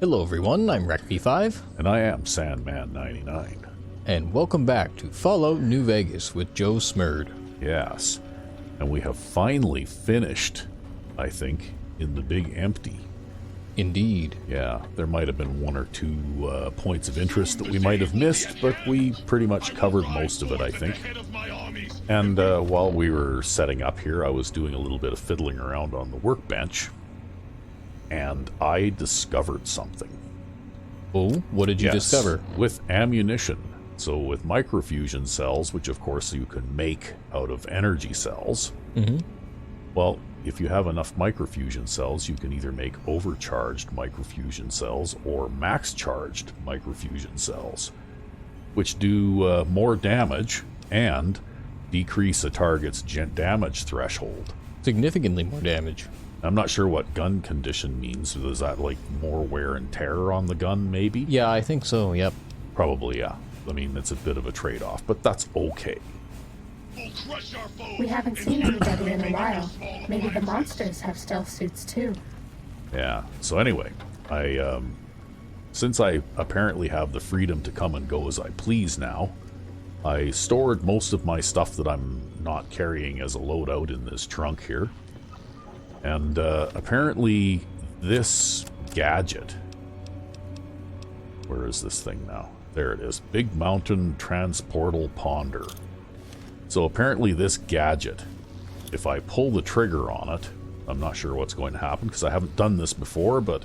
Hello everyone, I'm RecV5. And I am Sandman99. And welcome back to Fallout New Vegas with Joe Smurd. Yes. And we have finally finished, I think, in the big empty. Indeed. Yeah, there might have been one or two points of interest that we might have missed, but we pretty much covered most of it, I think. And while we were setting up here, I was doing a little bit of fiddling around on the workbench. And I discovered something. Oh, what did you discover? With ammunition. So with microfusion cells, which of course you can make out of energy cells. Mm-hmm. Well, if you have enough microfusion cells, you can either make overcharged microfusion cells or max-charged microfusion cells, which do more damage and decrease a target's damage threshold. Significantly more damage. I'm not sure what gun condition means. Is that like more wear and tear on the gun, maybe? Yeah, I think so, yep. Probably, yeah. I mean, it's a bit of a trade-off, but that's okay. We haven't seen anybody in a while. Maybe the monsters have stealth suits too. Yeah, so anyway, since I apparently have the freedom to come and go as I please now, I stored most of my stuff that I'm not carrying as a loadout in this trunk here. And apparently this gadget, where is this thing now? There it is, Big Mountain Transportal Ponder. So apparently this gadget, if I pull the trigger on it, I'm not sure what's going to happen because I haven't done this before, but...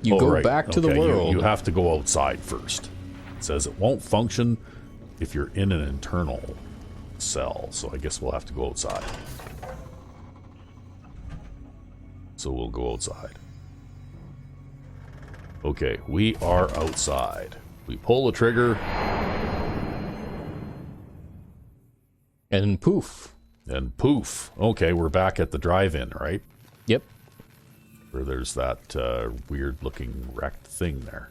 You go back to the world. You have to go outside first. It says it won't function if you're in an internal cell, so I guess we'll have to go outside. So we'll go outside. Okay, we are outside. We pull the trigger. And poof. And poof. Okay, we're back at the drive-in, right? Yep. Where there's that weird-looking wrecked thing there.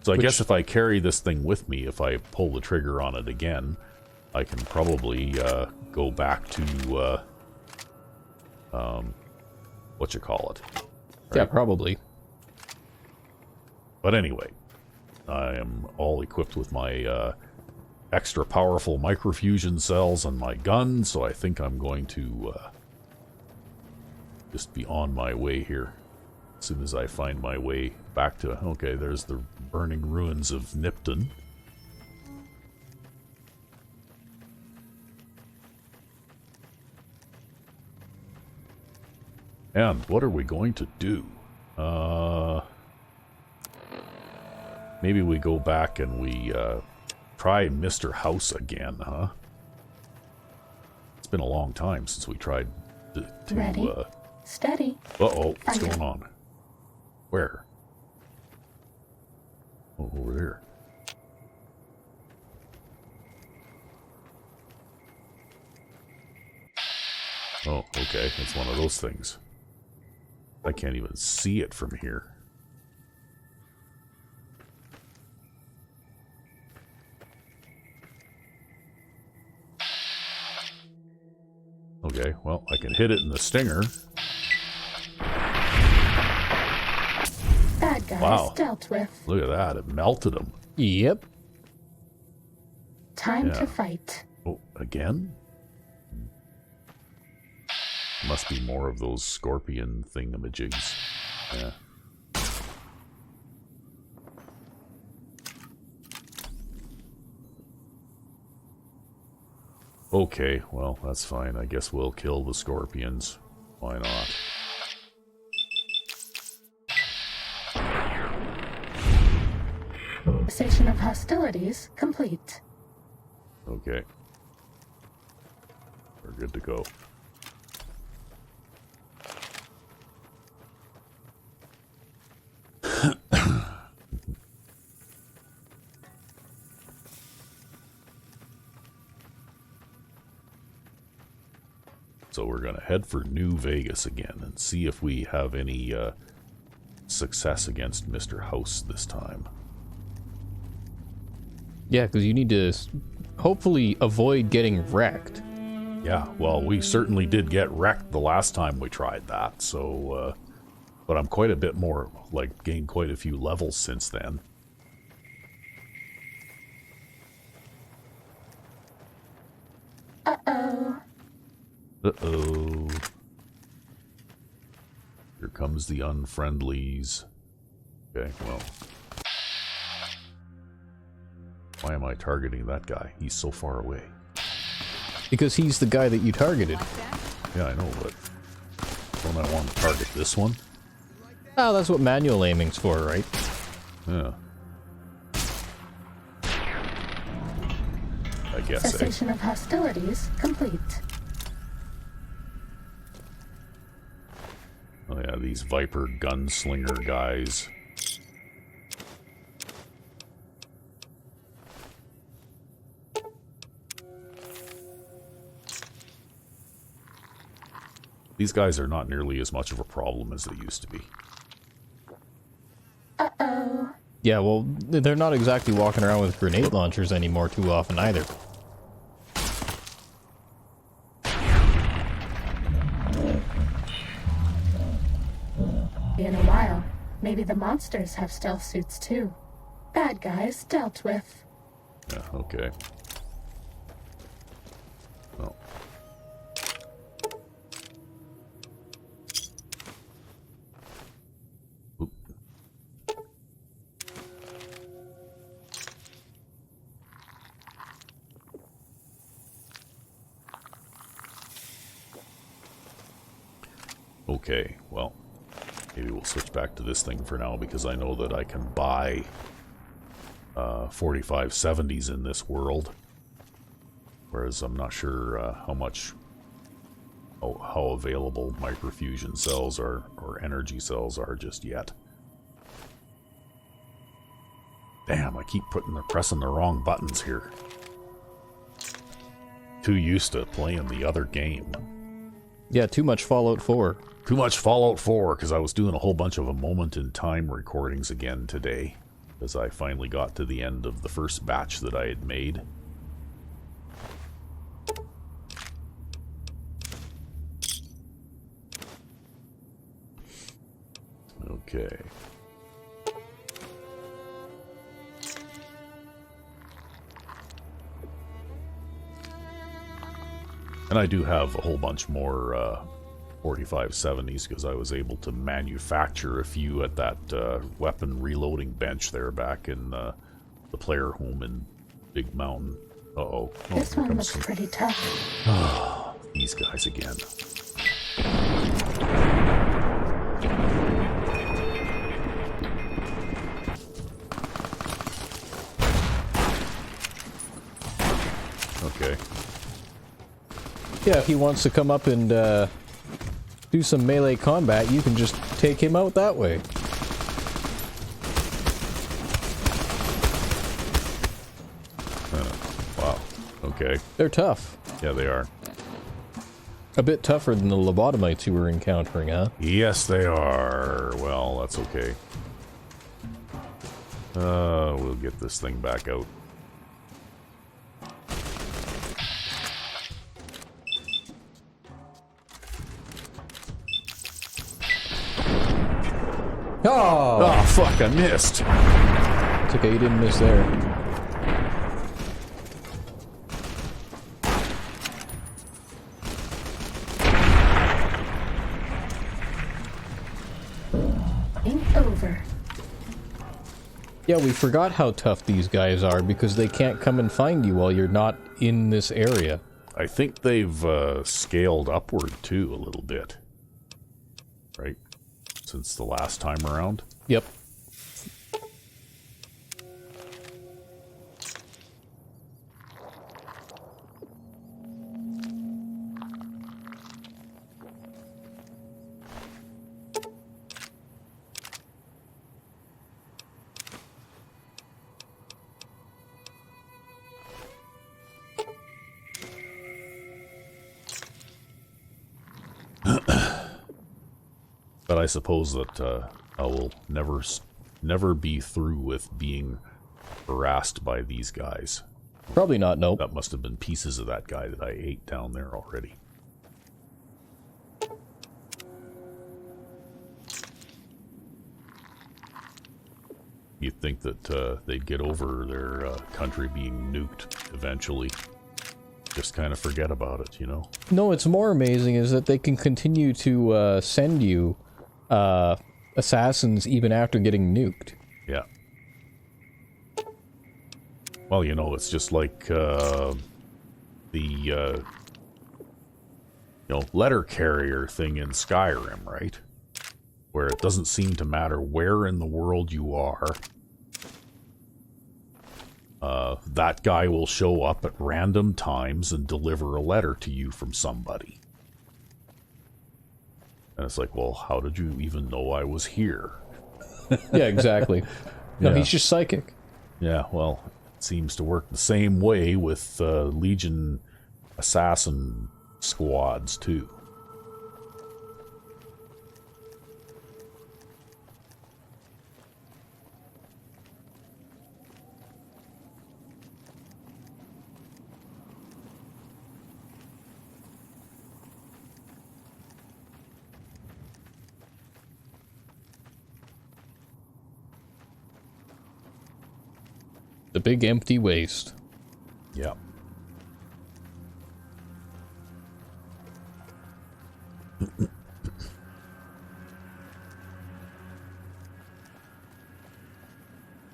So I guess if I carry this thing with me, if I pull the trigger on it again, I can probably go back to... what you call it. Right? Yeah, probably. But anyway, I am all equipped with my extra powerful microfusion cells and my gun, so I think I'm going to just be on my way here. As soon as I find my way back to... Okay, there's the burning ruins of Nipton. And what are we going to do? Maybe we go back and we try Mr. House again, huh? It's been a long time since we tried to Ready? Steady. Uh-oh, what's going on? Where? Oh, over there. Oh, okay, it's one of those things. I can't even see it from here. Okay, well, I can hit it in the stinger. Bad guys Wow. dealt with. Look at that, it melted him. Yep. Time to fight. Oh, again? Must be more of those scorpion thingamajigs. Yeah. Okay, well, that's fine. I guess we'll kill the scorpions. Why not? Cessation of hostilities complete. Okay. We're good to go. So we're going to head for New Vegas again and see if we have any success against Mr. House this time. Yeah, because you need to hopefully avoid getting wrecked. Yeah, well, we certainly did get wrecked the last time we tried that, so But I'm quite a bit more, like, gained quite a few levels since then. Uh-oh. Uh-oh. Here comes the unfriendlies. Okay, well. Why am I targeting that guy? He's so far away. Because he's the guy that you targeted. Yeah, I know, but don't I want to target this one? Oh, that's what manual aiming's for, right? Yeah. I guess, eh? Cessation of hostilities complete. Oh yeah, these Viper gunslinger guys. These guys are not nearly as much of a problem as they used to be. Uh-oh. Yeah, well, they're not exactly walking around with grenade launchers anymore too often either. In a while, maybe the monsters have stealth suits too. Bad guys dealt with. Yeah, okay. Well. Oop. Okay, well, maybe we'll switch back to this thing for now because I know that I can buy 4570s in this world, whereas I'm not sure how available microfusion cells are or energy cells are just yet. Damn, I keep pressing the wrong buttons here. Too used to playing the other game. Yeah, too much Fallout 4. Too much Fallout 4, because I was doing a whole bunch of a moment in time recordings again today, because I finally got to the end of the first batch that I had made. Okay. And I do have a whole bunch more 4570s because I was able to manufacture a few at that weapon reloading bench there back in the player home in Big Mountain. Uh-oh. Oh, This one looks pretty tough. These guys again. Okay. Yeah, if he wants to come up and do some melee combat, you can just take him out that way. Wow. Okay. They're tough. Yeah, they are. A bit tougher than the lobotomites you were encountering, huh? Yes, they are. Well, that's okay. We'll get this thing back out. Oh! Oh, fuck, I missed. It's okay, you didn't miss there. Game over. Yeah, we forgot how tough these guys are because they can't come and find you while you're not in this area. I think they've scaled upward, too, a little bit. Right? Since the last time around. Yep. But I suppose that I will never be through with being harassed by these guys. Probably not, nope. That must have been pieces of that guy that I ate down there already. You'd think that they'd get over their country being nuked eventually. Just kind of forget about it, you know? No, it's more amazing is that they can continue to send you assassins even after getting nuked. Yeah. Well, you know, it's just like the letter carrier thing in Skyrim, right? Where it doesn't seem to matter where in the world you are. That guy will show up at random times and deliver a letter to you from somebody. And it's like, well, how did you even know I was here? Yeah, exactly. No, Yeah. he's just psychic. Yeah, well, it seems to work the same way with Legion assassin squads, too. The big empty waste. Yeah.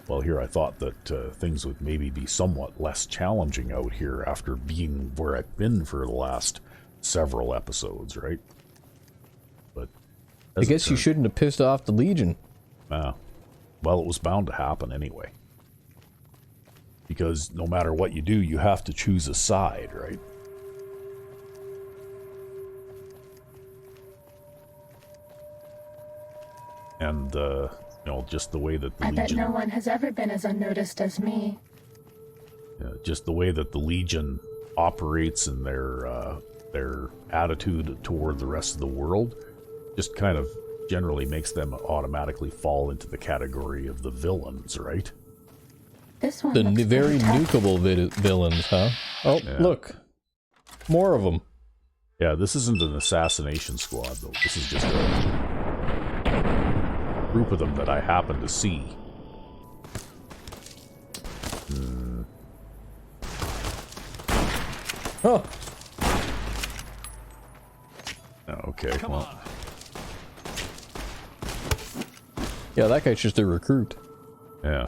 Well, here I thought that things would maybe be somewhat less challenging out here after being where I've been for the last several episodes, right? But I guess you shouldn't have pissed off the Legion. well, it was bound to happen anyway. Because no matter what you do, you have to choose a side, right? And, just the way that the I Legion... bet no one has ever been as unnoticed as me. just the way that the Legion operates and their attitude toward the rest of the world just kind of generally makes them automatically fall into the category of the villains, right? This one The looks very pretty tough. nukable villains, huh? Oh, Yeah. look. More of them. Yeah, this isn't an assassination squad, though. This is just a group of them that I happen to see. Oh, Okay, well, yeah, that guy's just a recruit. yeah.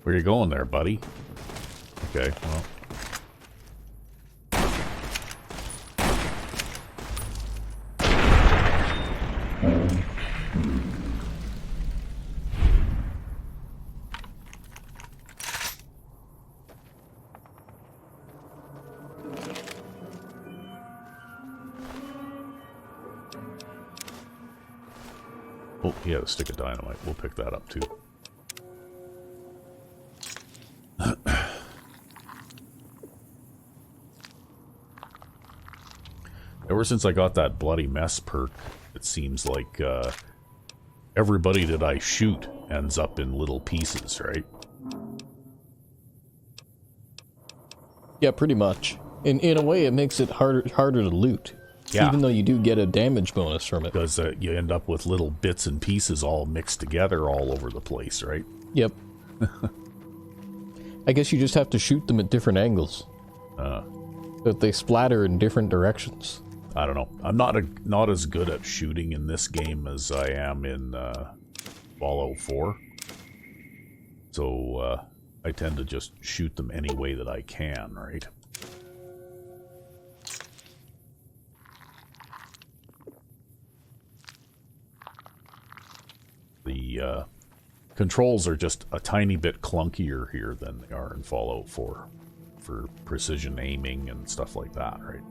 Where you going there, buddy? Okay, well. Oh, he had a stick of dynamite. We'll pick that up, too. Ever since I got that bloody mess perk, it seems like everybody that I shoot ends up in little pieces, right? Yeah, pretty much. In a way, it makes it harder to loot. Yeah. Even though you do get a damage bonus from it. Because you end up with little bits and pieces all mixed together all over the place, right? Yep. I guess you just have to shoot them at different angles. But they splatter in different directions. I don't know. I'm not as good at shooting in this game as I am in Fallout 4. So I tend to just shoot them any way that I can, right? The controls are just a tiny bit clunkier here than they are in Fallout 4 for precision aiming and stuff like that, right?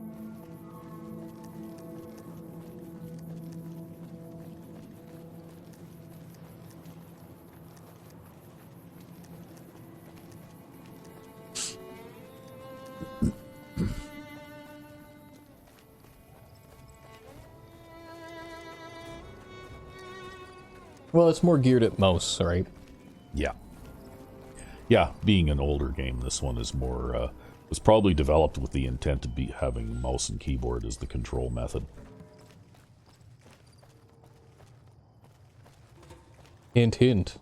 Well, it's more geared at mouse, right? Yeah. Yeah, being an older game, this one is more, was probably developed with the intent to be having mouse and keyboard as the control method. Hint, hint.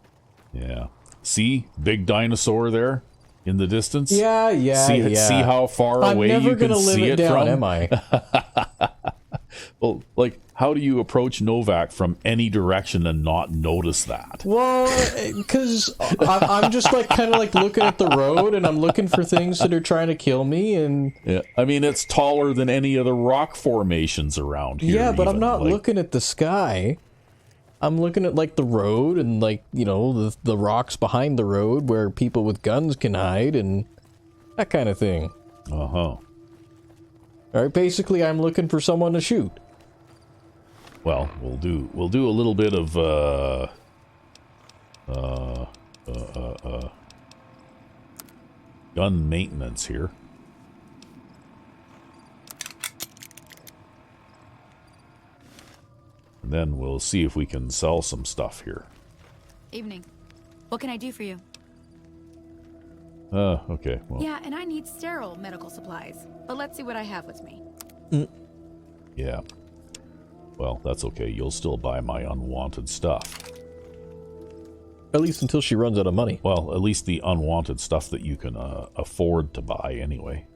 Yeah. See? Big dinosaur there in the distance? Yeah, yeah, See how far I'm away never you can gonna live see it it down, from? am I? Well, like, how do you approach Novak from any direction and not notice that? Well, because I'm just like kind of like looking at the road and I'm looking for things that are trying to kill me and... Yeah, I mean, it's taller than any of the rock formations around here. Yeah, but I'm even. not Like, looking at the sky. I'm looking at like the road and like, you know, the rocks behind the road where people with guns can hide and that kind of thing. Uh-huh. Alright, basically I'm looking for someone to shoot. Well, we'll do a little bit of gun maintenance here. And then we'll see if we can sell some stuff here. Evening. What can I do for you? Okay, well. Yeah, and I need sterile medical supplies. But let's see what I have with me. Yeah. Well, that's okay. You'll still buy my unwanted stuff. At least until she runs out of money. Well, at least the unwanted stuff that you can afford to buy anyway.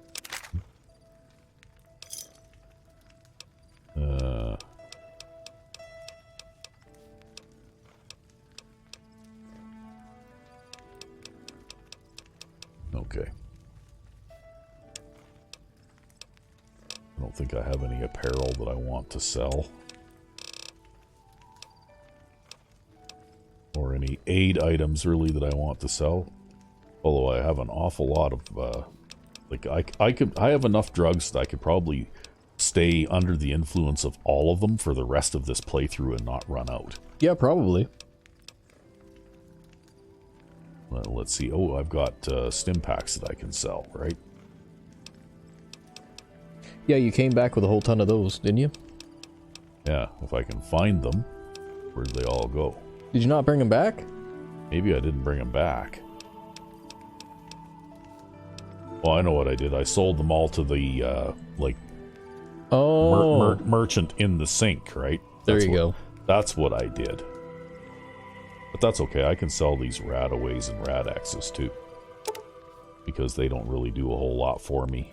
Okay. I don't think I have any apparel that I want to sell. Or any aid items, really, that I want to sell. Although I have an awful lot of, like, I have enough drugs that I could probably stay under the influence of all of them for the rest of this playthrough and not run out. Yeah, probably. Well, let's see. Oh, I've got stim packs that I can sell, right? Yeah, you came back with a whole ton of those, didn't you? Yeah, if I can find them. Where'd they all go? Did you not bring them back? Maybe I didn't bring them back. Well, I know what I did. I sold them all to the, like, merchant in the sink, right? There you go. That's what I did. But that's okay. I can sell these Radaways and Radexes, too. Because they don't really do a whole lot for me.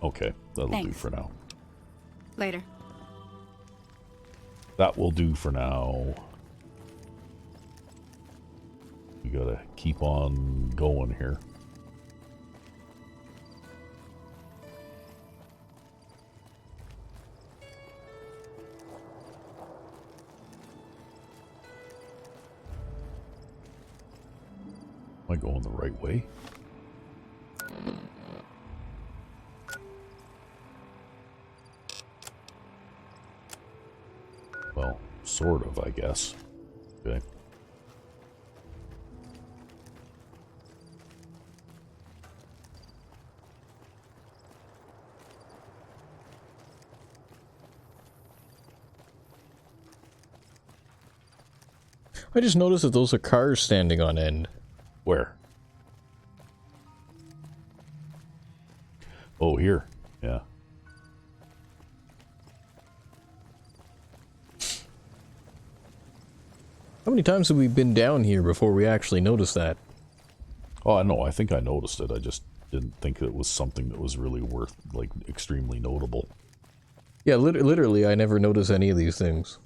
Okay, that'll do Thanks. for now. Later. That will do for now. We gotta keep on going here. Am I going the right way? Well, sort of, I guess. Okay. I just noticed that those are cars standing on end. Where? Oh, here. Yeah. How many times have we been down here before we actually noticed that? Oh, I know. I think I noticed it. I just didn't think it was something that was really worth, like, extremely notable. Yeah, literally, I never notice any of these things.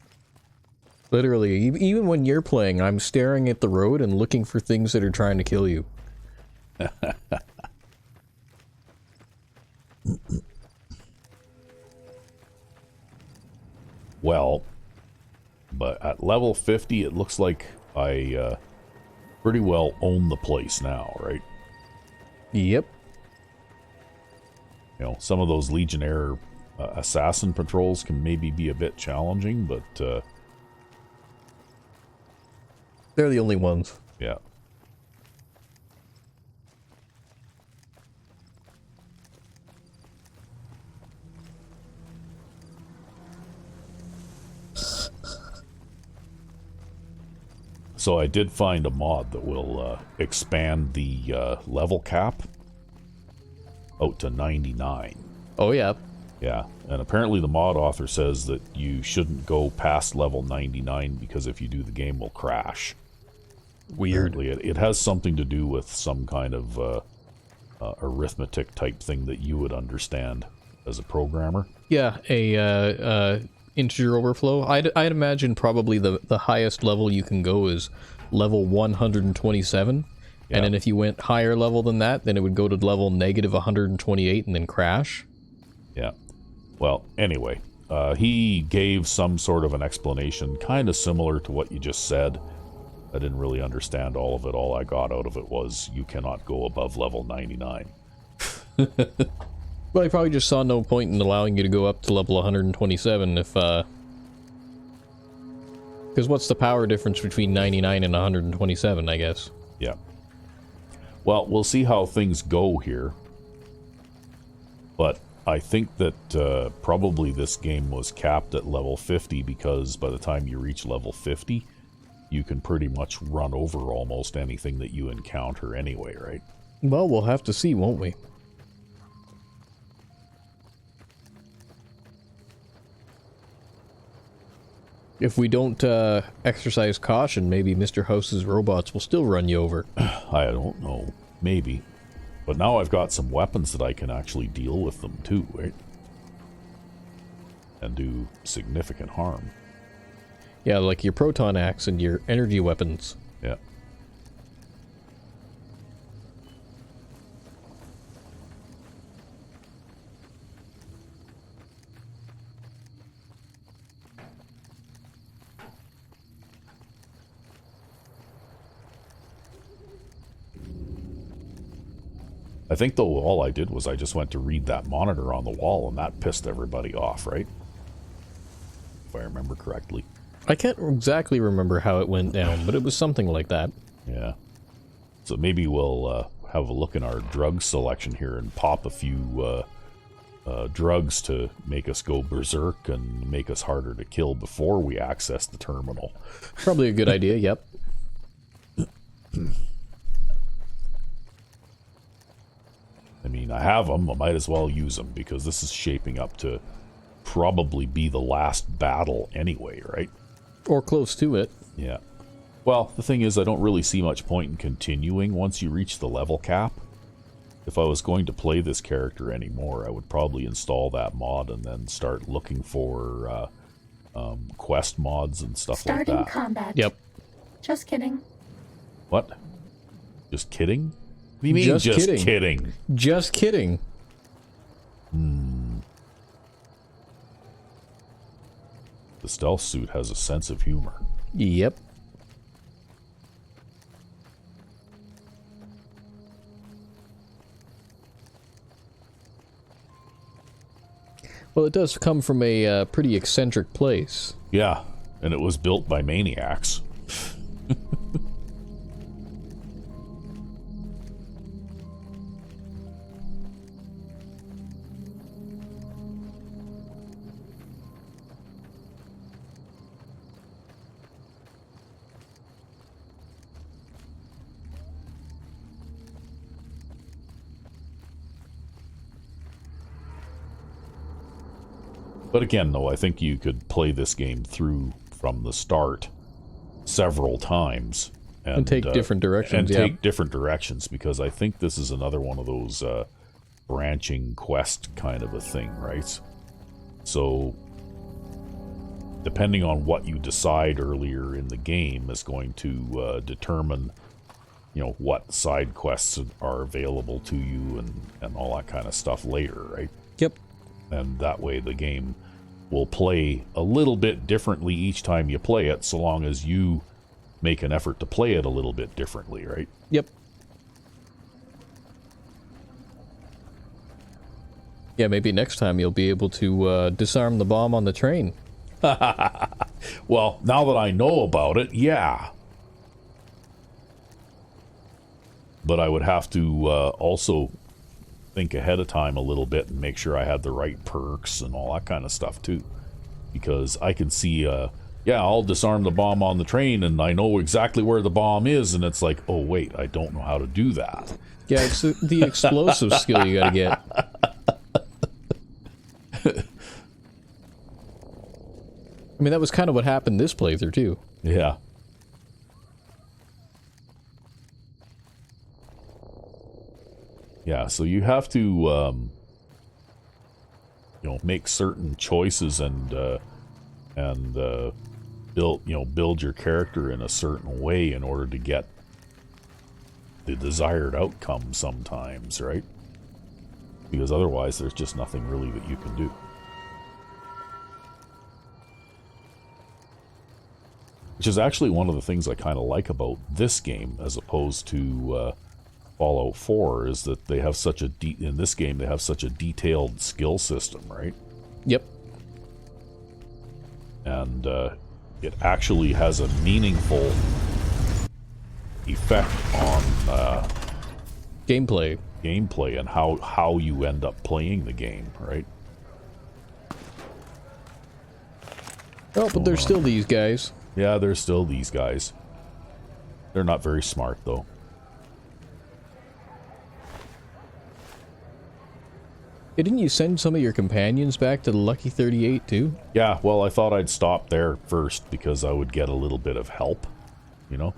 Literally, even when you're playing, I'm staring at the road and looking for things that are trying to kill you. Well, but at level 50, it looks like I pretty well own the place now, right? Yep. You know, some of those Legionnaire assassin patrols can maybe be a bit challenging, but They're the only ones. yeah. So I did find a mod that will expand the level cap out to 99. Oh, yeah. Yeah, and apparently the mod author says that you shouldn't go past level 99 because if you do, the game will crash. Weird. Apparently it has something to do with some kind of arithmetic type thing that you would understand as a programmer. Yeah, a integer overflow. I'd imagine probably the highest level you can go is level 127. Yeah. And then if you went higher level than that, then it would go to level negative 128 and then crash. Yeah. Well, anyway, he gave some sort of an explanation, kind of similar to what you just said. I didn't really understand all of it. All I got out of it was you cannot go above level 99. Well, I probably just saw no point in allowing you to go up to level 127 if, because what's the power difference between 99 and 127, I guess? Yeah. Well, we'll see how things go here. But I think that probably this game was capped at level 50 because by the time you reach level 50, you can pretty much run over almost anything that you encounter anyway, right? Well, we'll have to see, won't we? If we don't exercise caution, maybe Mr. House's robots will still run you over. I don't know. Maybe. But now I've got some weapons that I can actually deal with them too, right? And do significant harm. Yeah, like your proton axe and your energy weapons. Yeah. I think, though, all I did was I just went to read that monitor on the wall, and that pissed everybody off, right? If I remember correctly. I can't exactly remember how it went down, but it was something like that. Yeah. So maybe we'll have a look in our drug selection here and pop a few drugs to make us go berserk and make us harder to kill before we access the terminal. Probably a good idea, yep. I mean, I have them. I might as well use them because this is shaping up to probably be the last battle anyway, right? Or close to it. Yeah. Well, the thing is, I don't really see much point in continuing once you reach the level cap. If I was going to play this character anymore, I would probably install that mod and then start looking for quest mods and stuff Starting like that. combat. Yep. Just kidding. What? Just kidding? What do you mean Just just kidding. kidding? Just kidding. The stealth suit has a sense of humor. Yep. Well, it does come from a pretty eccentric place. Yeah, and it was built by maniacs. But again, though, I think you could play this game through from the start several times. And take different directions, And yeah. take different directions, because I think this is another one of those branching quest kind of a thing, right? So, depending on what you decide earlier in the game is going to determine, you know, what side quests are available to you and all that kind of stuff later, right? Yep. And that way the game will play a little bit differently each time you play it, so long as you make an effort to play it a little bit differently, right? Yep. Yeah, maybe next time you'll be able to disarm the bomb on the train. Well, now that I know about it, yeah. But I would have to also think ahead of time a little bit and make sure I had the right perks and all that kind of stuff too. Because I can see yeah, I'll disarm the bomb on the train and I know exactly where the bomb is, and it's like, oh wait, I don't know how to do that. Yeah, it's the explosive skill you gotta get. I mean, that was kind of what happened this playthrough, too. Yeah. Yeah, so you have to, you know, make certain choices and build your character in a certain way in order to get the desired outcome sometimes, right? Because otherwise there's just nothing really that you can do. Which is actually one of the things I kind of like about this game as opposed to Fallout 4 is that they have such a in this game they have such a detailed skill system, right? Yep. And it actually has a meaningful effect on Gameplay and how you end up playing the game, right? Oh, but there's still these guys. Yeah, there's still these guys. They're not very smart, though. Hey, didn't you send some of your companions back to the Lucky 38, too? Yeah, well, I thought I'd stop there first because I would get a little bit of help, you know?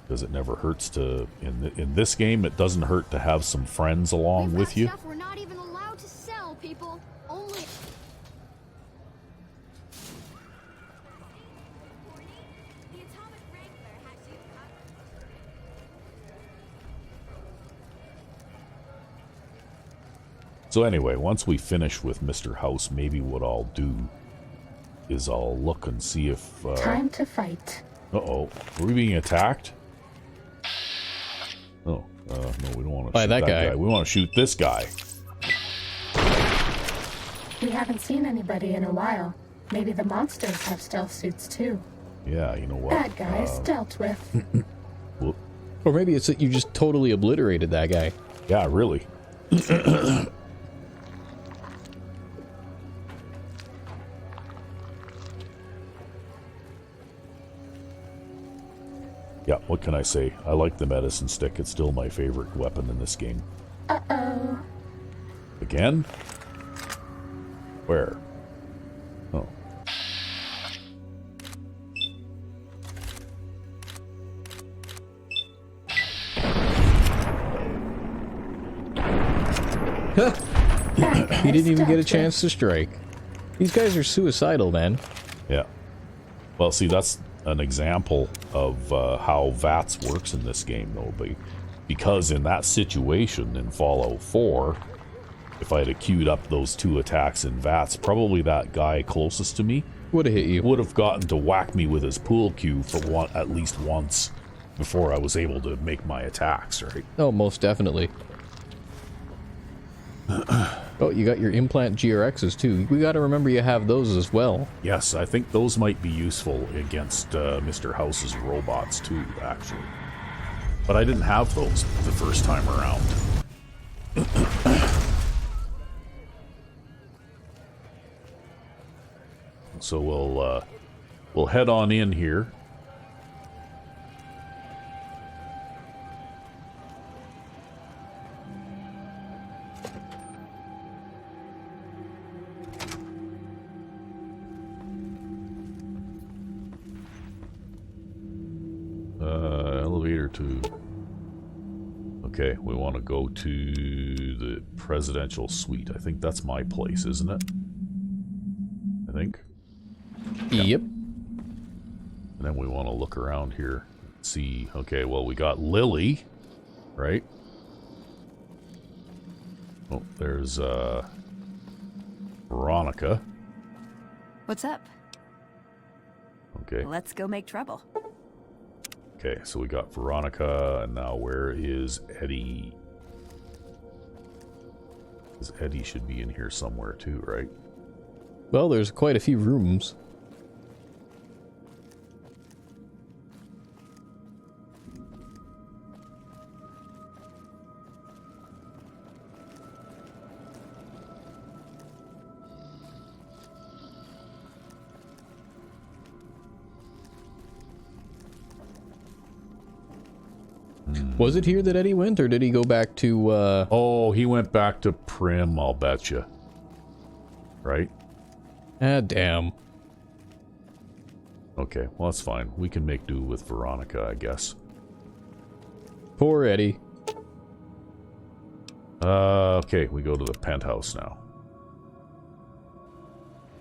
Because it never hurts to... In this game, it doesn't hurt to have some friends along with you. Stuff we're not even allowed to sell, people. Only... So anyway, once we finish with Mr. House, maybe what I'll do is I'll look and see if... Time to fight. Uh-oh. Are we being attacked? Oh, no, we don't want to shoot that guy. We want to shoot this guy. We haven't seen anybody in a while. Maybe the monsters have stealth suits too. Yeah, you know what? Bad guys dealt with. Whoop. Or maybe it's that you just totally obliterated that guy. Yeah, really. Yeah, what can I say? I like the medicine stick. It's still my favorite weapon in this game. Uh-oh. Again? Where? Oh. He didn't even get a chance to strike. These guys are suicidal, man. Yeah. Well, see, that's an example of how VATS works in this game, though. Because in that situation in Fallout 4, if I had queued up those two attacks in VATS, probably that guy closest to me would have hit you. Would have gotten to whack me with his pool cue for at least once before I was able to make my attacks, right? Oh, most definitely. Oh, you got your implant GRXs too. We gotta remember you have those as well. Yes, I think those might be useful against Mr. House's robots too, actually. But I didn't have those the first time around. So we'll head on in here. Elevator to... Okay, we want to go to the presidential suite. I think that's my place, isn't it? I think. Yep. And then we want to look around here. See, okay, well, we got Lily, right? Oh, there's, Veronica. What's up? Okay. Let's go make trouble. Okay, so we got Veronica, and now where is Eddie? Because Eddie should be in here somewhere too, right? Well, there's quite a few rooms. Was it here that Eddie went, or did he go back to, Oh, he went back to Prim, I'll bet you. Right? Ah, damn. Okay, well, that's fine. We can make do with Veronica, I guess. Poor Eddie. Okay, we go to the penthouse now.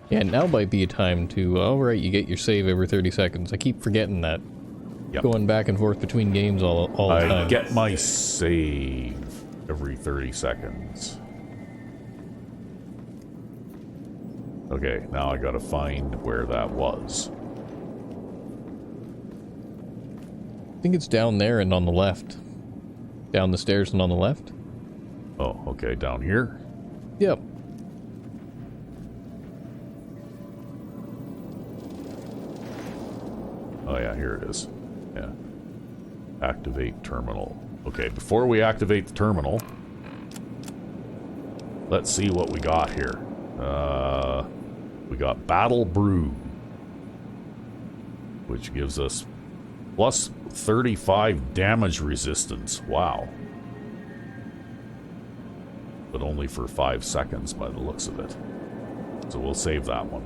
Yeah, now might be a time to... Alright, you get your save every 30 seconds. I keep forgetting that. Yep. Going back and forth between games all the time. I get my save every 30 seconds. Okay, now I gotta find where that was. I think it's down there and on the left. Down the stairs and on the left. Oh, okay, down here? Yep. Oh yeah, here it is. Yeah. Activate terminal. Okay, before we activate the terminal, let's see what we got here. We got Battle Brew, which gives us plus 35 damage resistance. Wow. But only for 5 seconds by the looks of it. So we'll save that one.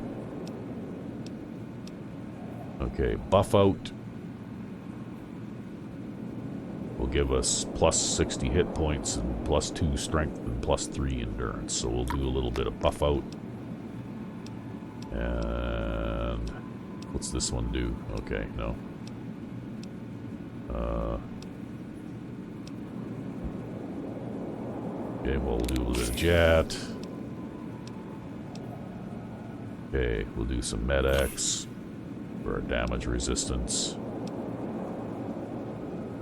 Okay, Buff Out will give us plus 60 hit points and plus 2 strength and plus 3 endurance. So we'll do a little bit of Buff Out. And what's this one do? Okay, no. Okay, well, we'll do a little bit of Jet. Okay, we'll do some Med-X for our damage resistance.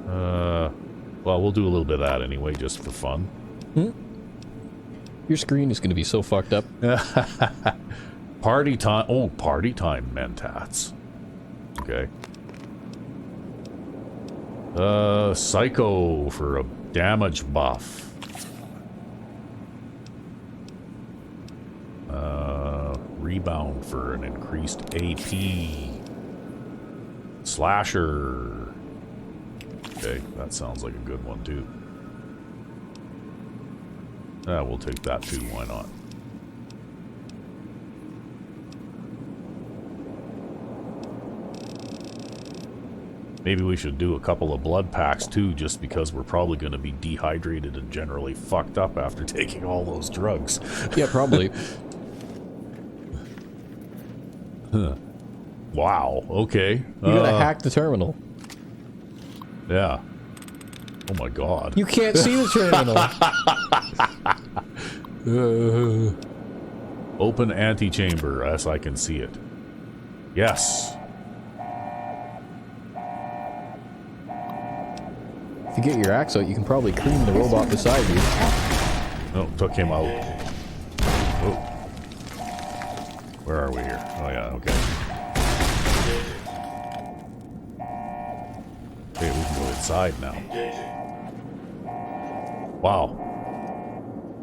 Well, we'll do a little bit of that anyway, just for fun. Hmm? Your screen is going to be so fucked up. Party time. Oh, party time mentats. Okay. Psycho for a damage buff. Rebound for an increased AP. Slasher. Okay, that sounds like a good one too. We'll take that too, why not? Maybe we should do a couple of blood packs too, just because we're probably going to be dehydrated and generally fucked up after taking all those drugs. Yeah, probably. Huh. Wow, okay. You gotta hack the terminal. Yeah. Oh my god. You can't see the terminal. Open antechamber, as I can see it. Yes. If you get your axe out, you can probably cream the robot beside you. No, took him out. Oh. Where are we here? Oh yeah, okay. Okay, we can go inside now. Wow.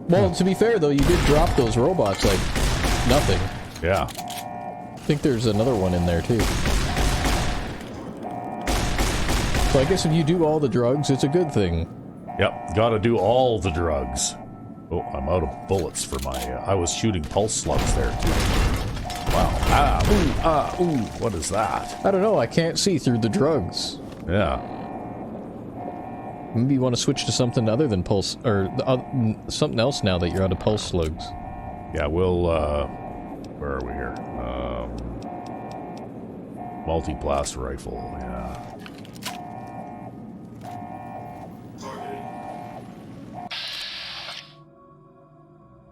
Well, to be fair though, you did drop those robots like nothing. Yeah. I think there's another one in there too. So I guess if you do all the drugs, it's a good thing. Yep, gotta do all the drugs. Oh, I'm out of bullets for my... I was shooting pulse slugs there too. Wow. Ooh, what is that? I don't know, I can't see through the drugs. Yeah. Maybe you want to switch to something other than pulse, or something else now that you're out of pulse slugs. Yeah, we'll, where are we here? Multi-blast rifle, yeah.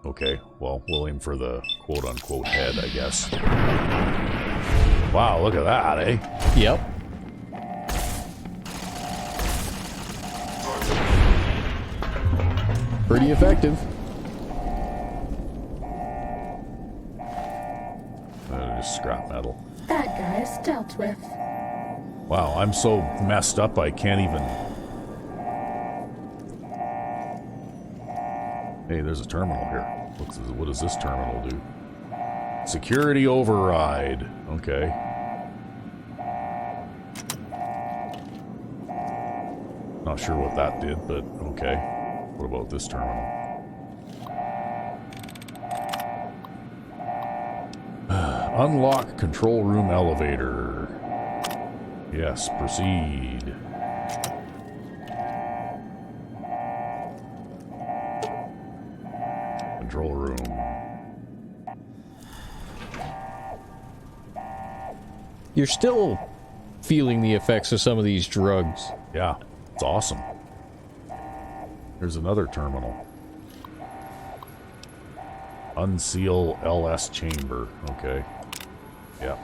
Okay, well, we'll aim for the quote-unquote head, I guess. Wow, look at that, eh? Yep. Pretty effective. Just scrap metal. Bad guys dealt with. Wow, I'm so messed up I can't even... Hey, there's a terminal here. What does this terminal do? Security override. Okay. Not sure what that did, but okay. What about this terminal? Unlock control room elevator. Yes, proceed. Control room. You're still feeling the effects of some of these drugs. Yeah, it's awesome. Here's another terminal. Unseal LS chamber. Okay. Yeah.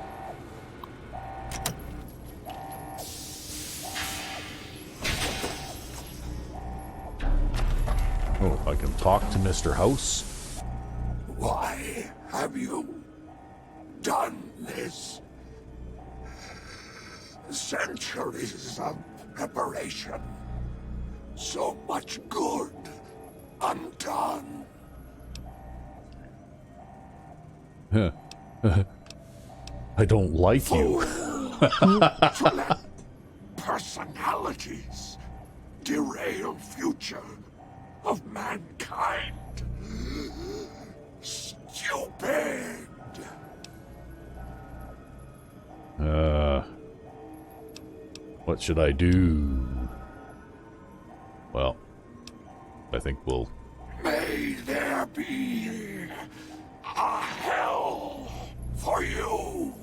Oh, I can talk to Mr. House. Why have you done this? Centuries of preparation. So much good undone. I don't like you. To let personalities derail future of mankind. Stupid. What should I do? Well, I think we'll... May there be a hell for you.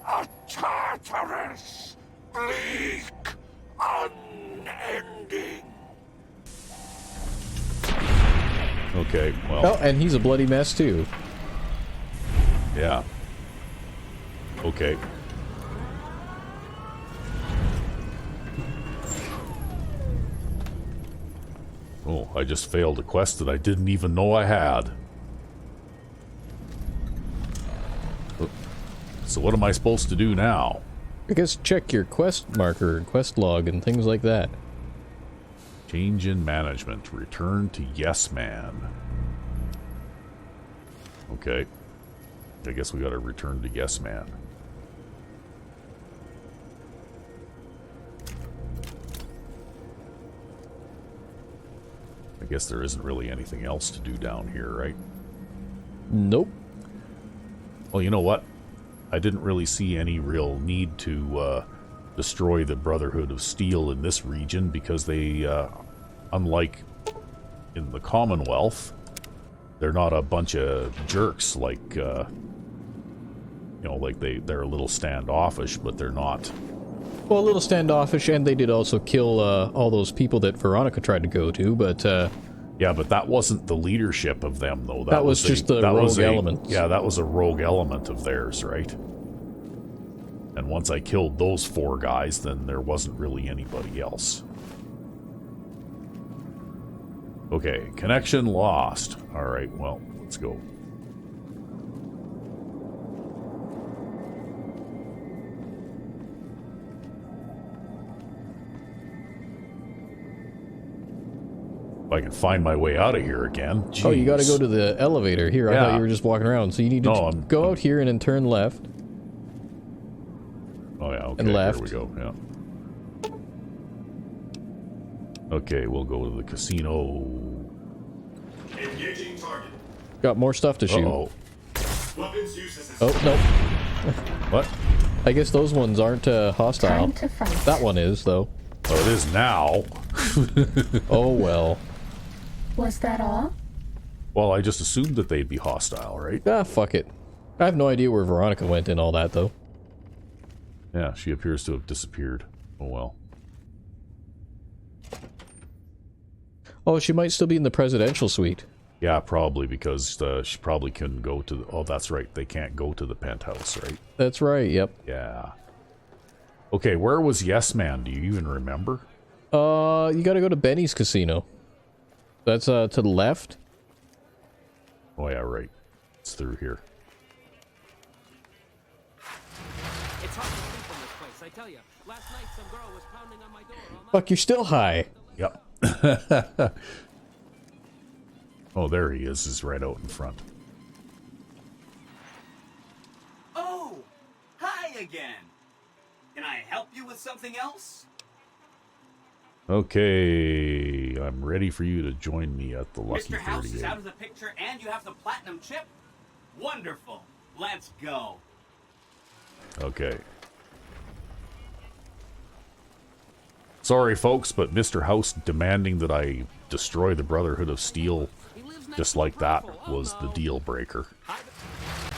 A Tartarus, bleak, unending. Okay, well... Oh, and he's a bloody mess too. Yeah. Okay. Oh, I just failed a quest that I didn't even know I had. So what am I supposed to do now? I guess check your quest marker and quest log and things like that. Change in management. Return to Yes Man. Okay. I guess we gotta return to Yes Man. I guess there isn't really anything else to do down here, right? Nope. Well, you know what? I didn't really see any real need to destroy the Brotherhood of Steel in this region because they, unlike in the Commonwealth, they're not a bunch of jerks like, you know, like they're a little standoffish, but they're not. Well, a little standoffish, and they did also kill all those people that Veronica tried to go to, but... yeah, but that wasn't the leadership of them, though. That was just the rogue element. Yeah, that was a rogue element of theirs, right? And once I killed those 4 guys, then there wasn't really anybody else. Okay, connection lost. Alright, well, let's go. If I can find my way out of here again. Jeez. Oh, you gotta go to the elevator. Here, I Yeah. thought you were just walking around. So you need to go out here and then turn left. Oh, yeah, okay, and left. Here we go, yeah. Okay, we'll go to the casino. Engaging target. Got more stuff to shoot. Uh-oh. Weapons use assist. Oh, no. What? I guess those ones aren't hostile. Time to fight. That one is, though. Well, it is now. Oh, well. Was that all? Well, I just assumed that they'd be hostile, right? Ah, fuck it. I have no idea where Veronica went in all that, though. Yeah, she appears to have disappeared. Oh, well. Oh, she might still be in the presidential suite. Yeah, probably, because she probably couldn't go to the... Oh, that's right. They can't go to the penthouse, right? That's right, yep. Yeah. Okay, where was Yes Man? Do you even remember? You gotta go to Benny's casino. That's, to the left. Oh, yeah, right. It's through here. It's hard to sleep in this place, I tell you. Last night some girl was pounding on my door all night. Fuck, you're still high. Yep. Oh, there he is. He's right out in front. Oh, hi again. Can I help you with something else? Okay, I'm ready for you to join me at the Lucky Mr. House is 38. out of the picture and you have the platinum chip? Wonderful. Let's go. Okay. Sorry, folks, but Mr. House demanding that I destroy the Brotherhood of Steel just like that was the deal breaker.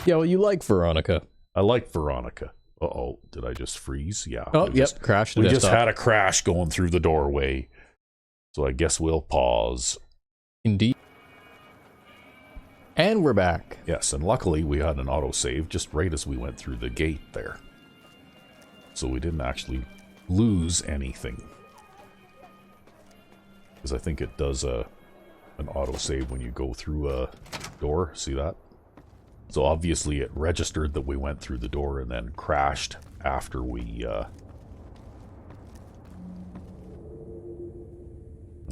Yeah, well, you like Veronica. I like Veronica. Uh-oh, did I just freeze? Yeah. Oh, yep, crashed the We just desktop. had a crash going through the doorway. So I guess we'll pause. Indeed. And we're back. Yes, and luckily we had an autosave just right as we went through the gate there. So we didn't actually lose anything. Because I think it does an autosave when you go through a door. See that? So obviously it registered that we went through the door and then crashed after we...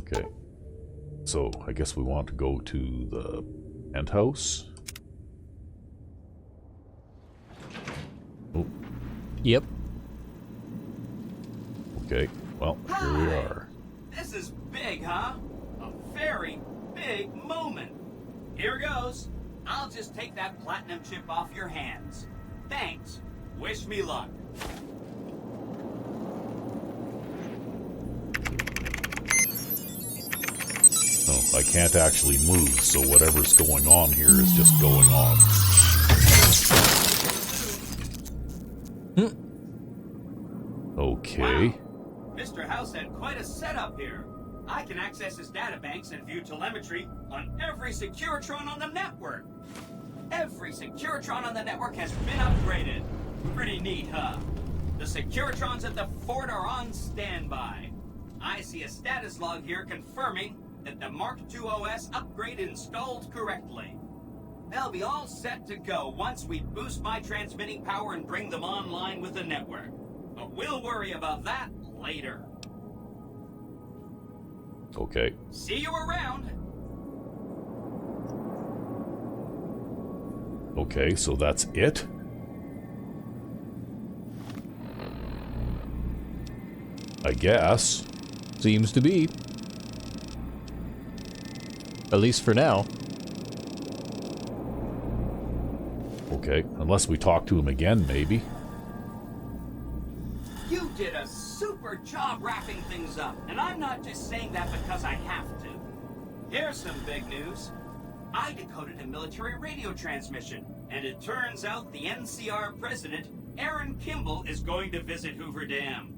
Okay. So I guess we want to go to the penthouse. Oh. Yep. Okay. Well, here we are. This is big, huh? A very big moment. Here goes. I'll just take that platinum chip off your hands. Thanks. Wish me luck. Oh, I can't actually move, so whatever's going on here is just going on. Okay. Wow. Mr. House had quite a setup here. I can access his databanks and view telemetry on every Securitron on the network. Every Securitron on the network has been upgraded. Pretty neat, huh? The Securitrons at the fort are on standby. I see a status log here confirming that the Mark II OS upgrade installed correctly. They'll be all set to go once we boost my transmitting power and bring them online with the network. But we'll worry about that later. Okay. See you around. Okay, so that's it? I guess. Seems to be. At least for now. Okay, unless we talk to him again, maybe. You did a super job wrapping things up, and I'm not just saying that because I have to. Here's some big news. I decoded a military radio transmission, and it turns out the NCR president, Aaron Kimball, is going to visit Hoover Dam.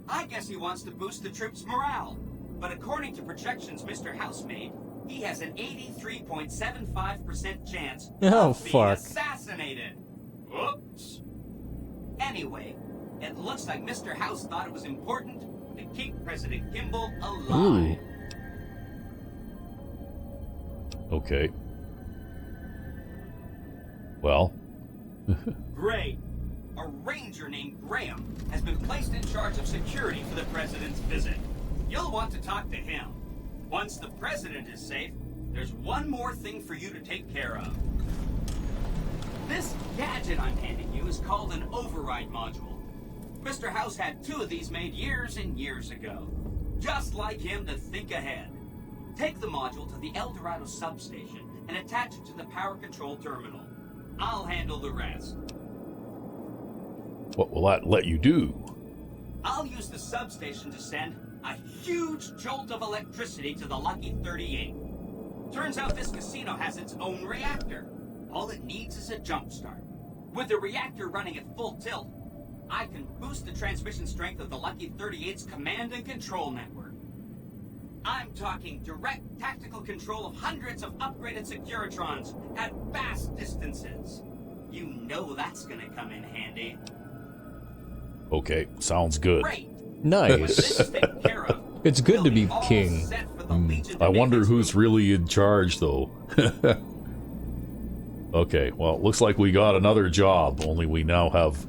I guess he wants to boost the troops' morale, but according to projections Mr. House made, he has an 83.75% chance of being assassinated. Whoops. Anyway, it looks like Mr. House thought it was important to keep President Kimball alive. Ooh. Okay. Well. Great. A ranger named Graham has been placed in charge of security for the president's visit. You'll want to talk to him. Once the president is safe, there's one more thing for you to take care of. This gadget I'm handing you is called an override module. Mr. House had 2 of these made years and years ago. Just like him to think ahead. Take the module to the El Dorado substation and attach it to the power control terminal. I'll handle the rest. What will that let you do? I'll use the substation to send a huge jolt of electricity to the Lucky 38. Turns out this casino has its own reactor. All it needs is a jump start. With the reactor running at full tilt, I can boost the transmission strength of the Lucky 38's command and control network. I'm talking direct tactical control of hundreds of upgraded Securitrons at vast distances. You know that's gonna come in handy. Okay, sounds good. Great. Nice. With this taken care of, It's good to be all king. set for the Legion to I make wonder its who's move. really in charge, though. Okay, well, it looks like we got another job, only we now have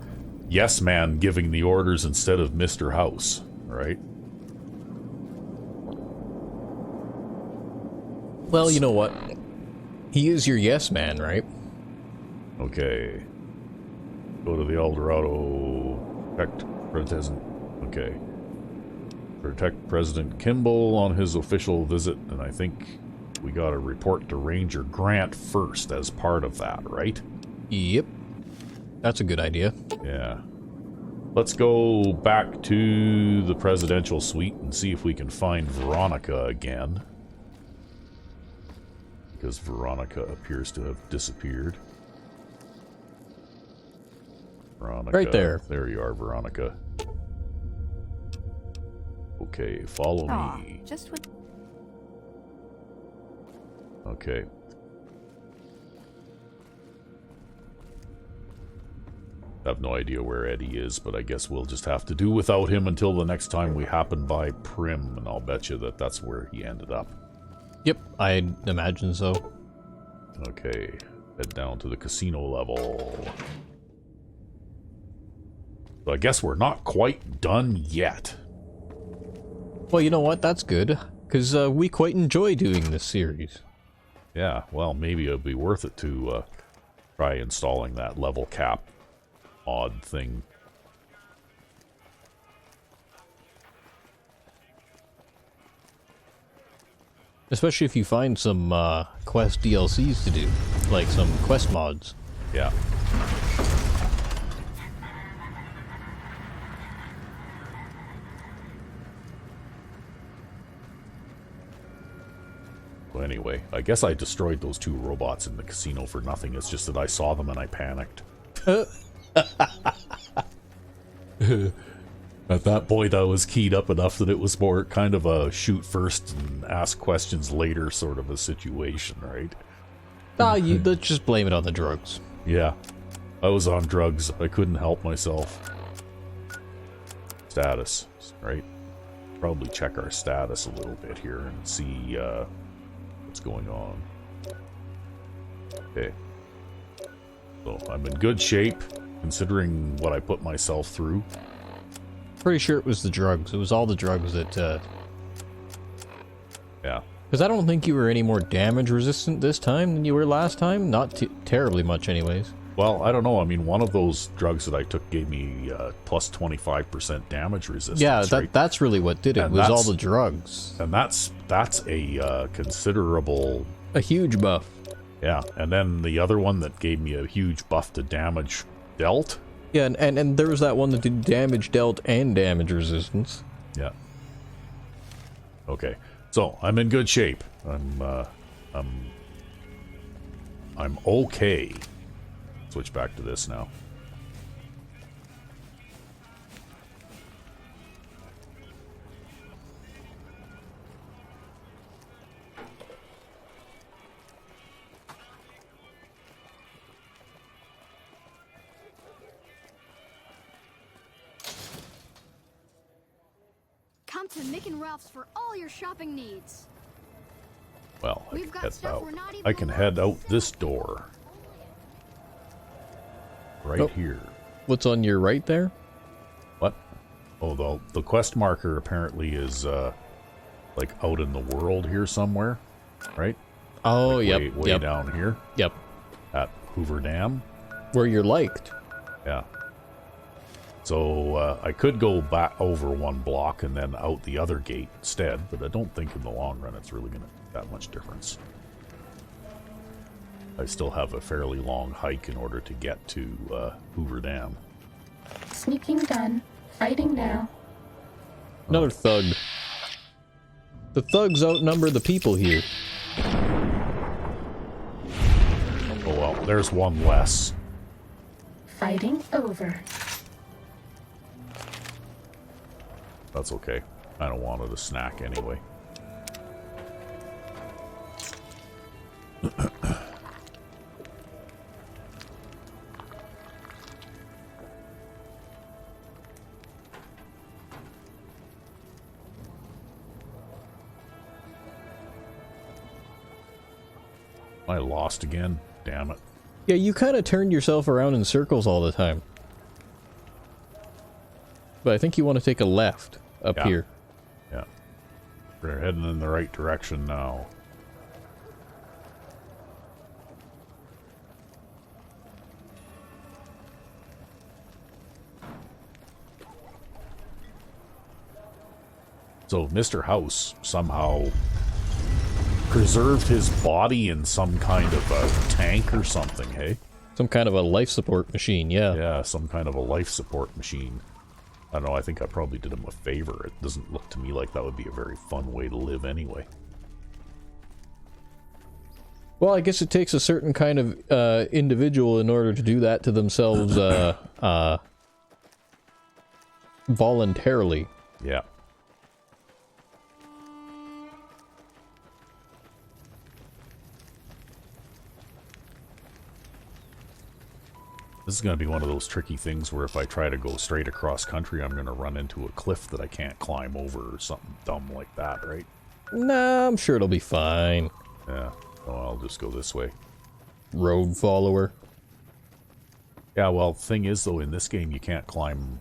Yes Man giving the orders instead of Mr. House, right? Well, you know what? He is your yes man, right? Okay. Go to the El Dorado. Checked. Present. Okay. Protect President Kimball on his official visit, and I think we got to report to Ranger Grant first as part of that, right? Yep. That's a good idea. Yeah. Let's go back to the presidential suite and see if we can find Veronica again. Because Veronica appears to have disappeared. Veronica. Right there. There you are, Veronica. Okay, follow me. Just with... Okay. I have no idea where Eddie is, but I guess we'll just have to do without him until the next time we happen by Prim, and I'll bet you that that's where he ended up. Yep, I'd imagine so. Okay, head down to the casino level. So I guess we're not quite done yet. Well, you know what? That's good, because we quite enjoy doing this series. Yeah, well, maybe it'd be worth it to try installing that level cap odd thing. Especially if you find some quest DLCs to do, like some quest mods. Yeah. So anyway, I guess I destroyed those two robots in the casino for nothing. It's just that I saw them and I panicked. At that point, I was keyed up enough that it was more kind of a shoot first and ask questions later sort of a situation, right? Let's just blame it on the drugs. Yeah. I was on drugs. I couldn't help myself. Status, right? Probably check our status a little bit here and see what's going on. Okay. So, I'm in good shape, considering what I put myself through. Pretty sure it was the drugs. It was all the drugs that, Yeah. Because I don't think you were any more damage resistant this time than you were last time. Not terribly much anyways. Well, I don't know. I mean, one of those drugs that I took gave me plus 25% damage resistance. Yeah, right? that's really what did it. And Was all the drugs. And that's a considerable... A huge buff. Yeah, and then the other one that gave me a huge buff to damage dealt. Yeah, and there was that one that did damage dealt and damage resistance. Yeah. Okay, so I'm in good shape. I'm okay. Switch back to this now. Come to Mick and Ralph's for all your shopping needs. Well, We've got stuff we're not even I can head out this door. Right Oh. here. What's on your right there? What? Oh, the quest marker apparently is, like, out in the world here somewhere, right? Oh, like yep. Way down here. Yep. At Hoover Dam. Where you're liked. Yeah. So, I could go back over one block and then out the other gate instead, but I don't think in the long run it's really going to make that much difference. I still have a fairly long hike in order to get to Hoover Dam. Sneaking done. Fighting now. Another thug. The thugs outnumber the people here. Oh well, there's one less. Fighting over. That's okay. I don't wanted a snack anyway. I lost again. Damn it. Yeah, you kind of turned yourself around in circles all the time. But I think you want to take a left up here. Yeah. We're heading in the right direction now. So Mr. House somehow preserved his body in some kind of a tank or something, hey? Some kind of a life support machine, yeah. Yeah, some kind of a life support machine. I don't know, I think I probably did him a favor. It doesn't look to me like that would be a very fun way to live anyway. Well, I guess it takes a certain kind of individual in order to do that to themselves voluntarily. Yeah. This is going to be one of those tricky things where if I try to go straight across country, I'm going to run into a cliff that I can't climb over or something dumb like that, right? Nah, I'm sure it'll be fine. Yeah. Oh, I'll just go this way. Road follower. Yeah, well, the thing is, though, in this game, you can't climb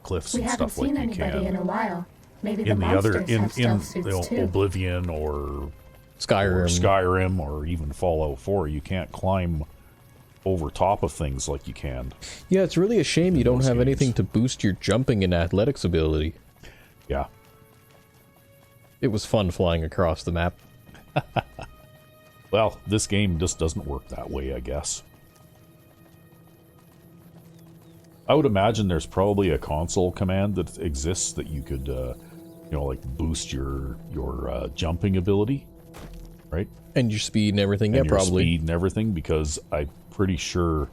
cliffs We and haven't stuff like seen you anybody in a can while. Maybe the in the other, monsters have stealth suits too. Oblivion or Skyrim. or even Fallout 4. You can't climb over top of things like you can. Yeah, it's really a shame you don't have games. anything to boost your jumping and athletics ability. Yeah. It was fun flying across the map. Well, this game just doesn't work that way, I guess. I would imagine there's probably a console command that exists that you could, you know, like boost your jumping ability, right? And your speed and everything, And yeah, your probably. speed and everything, because I'm pretty sure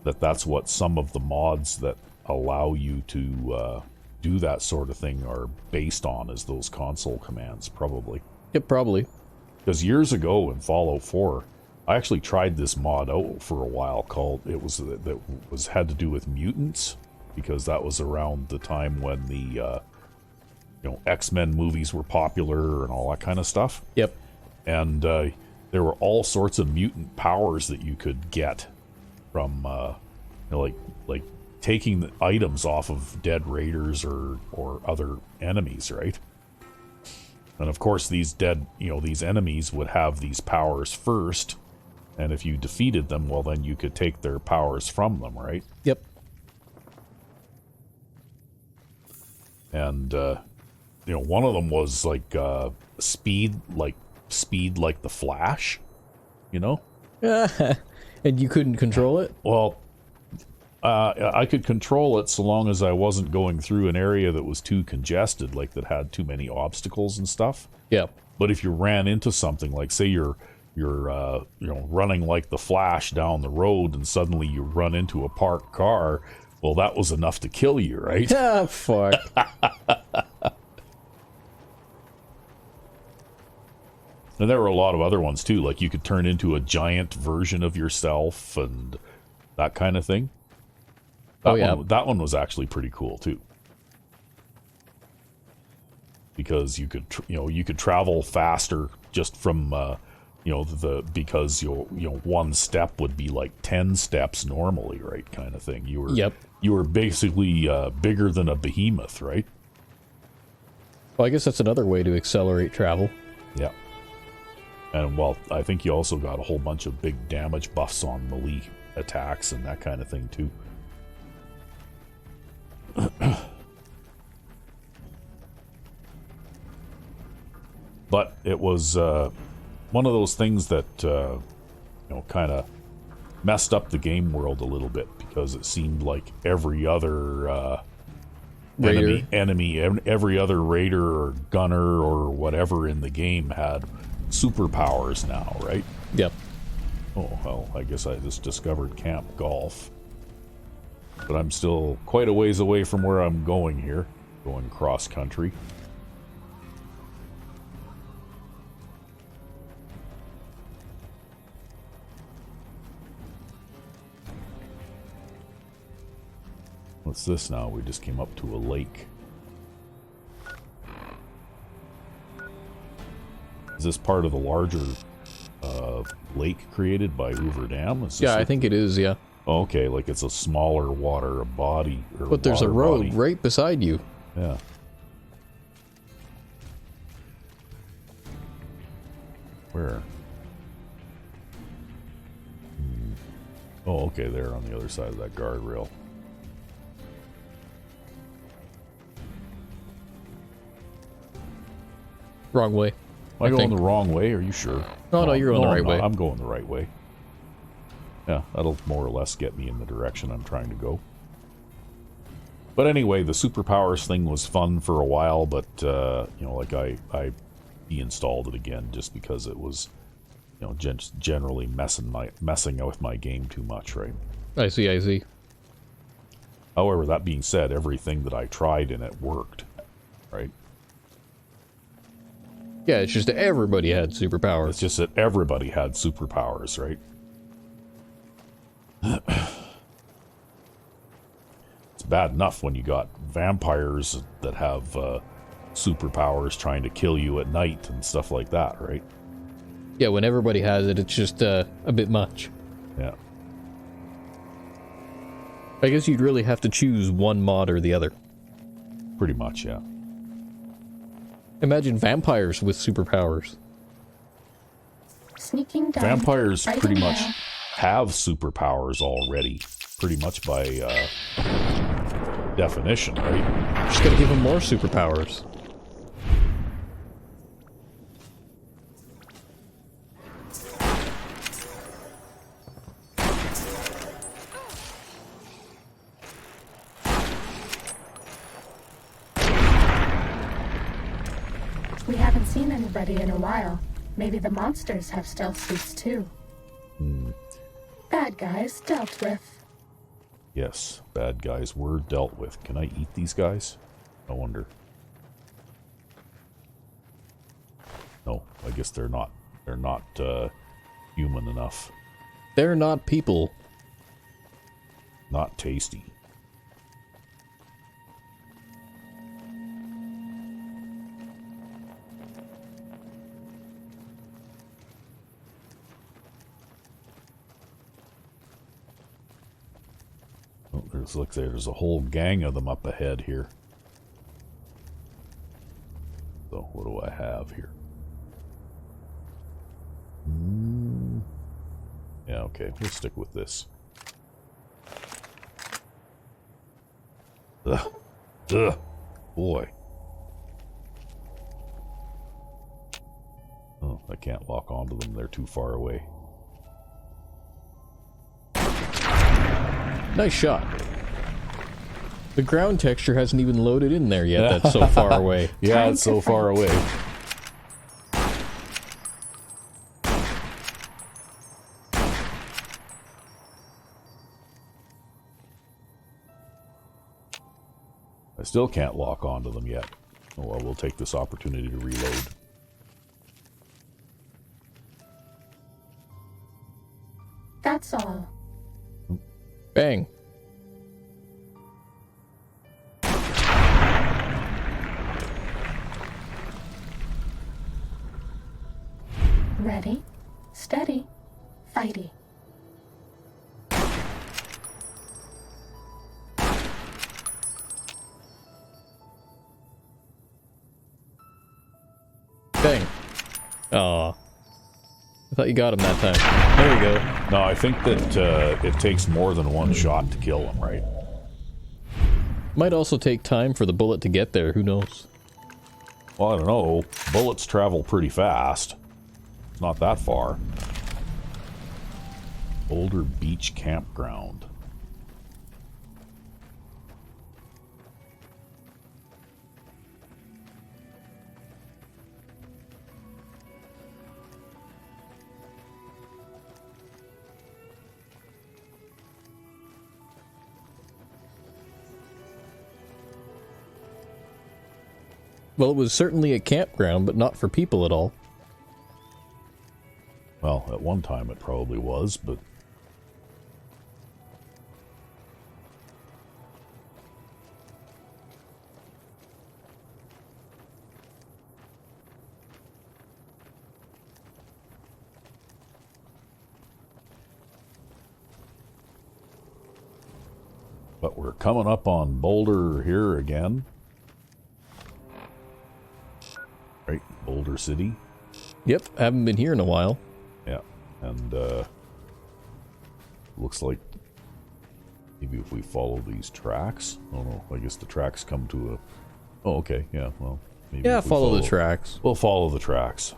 that that's what some of the mods that allow you to do that sort of thing are based on, is those console commands, probably. Yep, probably. Because years ago in Fallout 4, I actually tried this mod out for a while called, had to do with mutants, because that was around the time when the, you know, X-Men movies were popular and all that kind of stuff. Yep. And there were all sorts of mutant powers that you could get from, you know, like taking the items off of dead raiders or other enemies, right? And of course, these these enemies would have these powers first, and if you defeated them, well, then you could take their powers from them, right? Yep. And you know, one of them was like speed like the Flash, you know? And you couldn't control it? Well, I could control it so long as I wasn't going through an area that was too congested, like that had too many obstacles and stuff. Yeah. But if you ran into something, like say you're you know, running like the Flash down the road and suddenly you run into a parked car, well, that was enough to kill you, right? Ah, fuck. And there were a lot of other ones too, like you could turn into a giant version of yourself and that kind of thing. That one was actually pretty cool too, because you could you could travel faster just from you know, because you know, one step would be like 10 steps normally, right? Kind of thing. You were basically bigger than a behemoth, right? Well, I guess that's another way to accelerate travel. Yeah. And, well, I think you also got a whole bunch of big damage buffs on melee attacks and that kind of thing, too. But it was one of those things that, you know, kind of messed up the game world a little bit, because it seemed like every other every other raider or gunner or whatever in the game had superpowers now, right? Yep. Oh, well, I guess I just discovered Camp Golf. But I'm still quite a ways away from where I'm going here. Going cross country. What's this now? We just came up to a lake. Is this part of the larger lake created by Hoover Dam? Yeah, I think it is, yeah. Okay, like it's a smaller water body. But there's a road right beside you. Yeah. Where? Oh, okay, there on the other side of that guardrail. Wrong way. Am I going the wrong way? Are you sure? No, you're going the right I'm way. I'm going the right way. Yeah, that'll more or less get me in the direction I'm trying to go. But anyway, the superpowers thing was fun for a while, but, you know, like I de-installed it again just because it was, you know, generally messing with my game too much, right? I see. However, that being said, everything that I tried in it worked, right? Yeah, it's just that everybody had superpowers. It's just that everybody had superpowers, right? It's bad enough when you got vampires that have superpowers trying to kill you at night and stuff like that, right? Yeah, when everybody has it, it's just a bit much. Yeah. I guess you'd really have to choose one mod or the other. Pretty much, yeah. Imagine vampires with superpowers. Sneaking down. Vampires right pretty in much there. have superpowers already. Pretty much by definition, right? Just gotta give them more superpowers. We haven't seen anybody in a while. Maybe the monsters have stealth suits too. Bad guys dealt with. Yes, bad guys were dealt with. Can I eat these guys? I wonder. No, I guess they're not. They're not human enough. They're not people. Not tasty. Oh, looks like there's a whole gang of them up ahead here. So what do I have here? Yeah, okay, we'll stick with this. Ugh. Ugh. Boy. Oh, I can't lock onto them. They're too far away. Nice shot. The ground texture hasn't even loaded in there yet. That's so far away. Yeah, it's so far away. I still can't lock onto them yet. Oh, well, we'll take this opportunity to reload. That's all. Bang. Ready, steady, fighty. Bang. Aw. I thought you got him that time. There you go. No, I think that it takes more than one shot to kill them, right? Might also take time for the bullet to get there. Who knows? Well, I don't know. Bullets travel pretty fast. It's not that far. Boulder Beach Campground. Well, it was certainly a campground, but not for people at all. Well, at one time it probably was, but... But we're coming up on Boulder here again. Right, Boulder City. Yep, haven't been here in a while. Yeah, and looks like maybe if we follow these tracks. Oh no, I guess the tracks come to a... Oh, okay, yeah, well, Maybe Yeah, if we follow the tracks. We'll follow the tracks.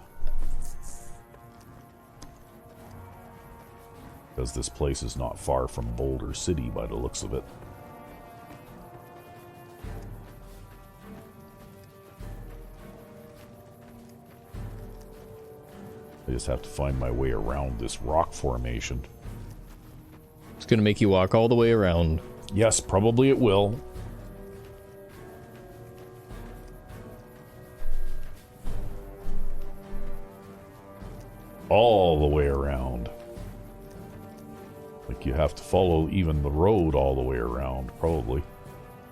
Because this place is not far from Boulder City by the looks of it. I just have to find my way around this rock formation. It's gonna make you walk all the way around. Yes, probably it will. All the way around. Like you have to follow even the road all the way around, probably.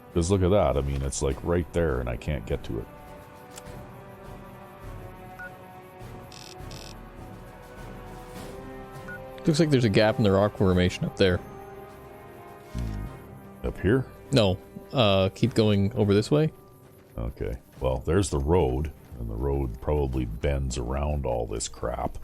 Because look at that, I mean, it's like right there and I can't get to it. Looks like there's a gap in the rock formation up there. Up here? No, keep going over this way. Okay, well, there's the road, and the road probably bends around all this crap.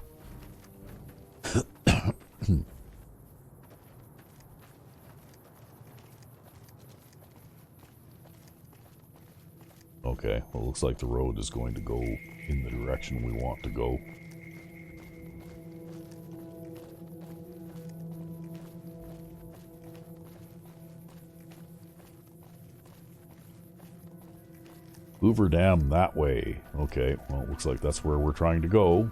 Okay, well, looks like the road is going to go in the direction we want to go. Hoover Dam that way. Okay, well, it looks like that's where we're trying to go.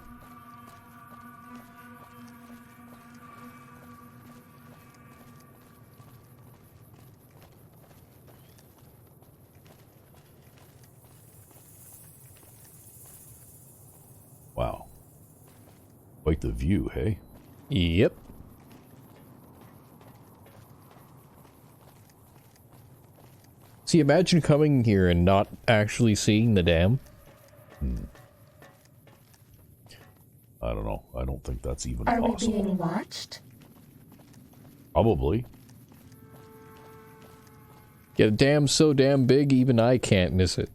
Wow. Quite the view, hey? Yep. See, imagine coming here and not actually seeing the dam. I don't know. I don't think that's even Are we possible. being watched? Probably. Yeah, the dam's so damn big, even I can't miss it.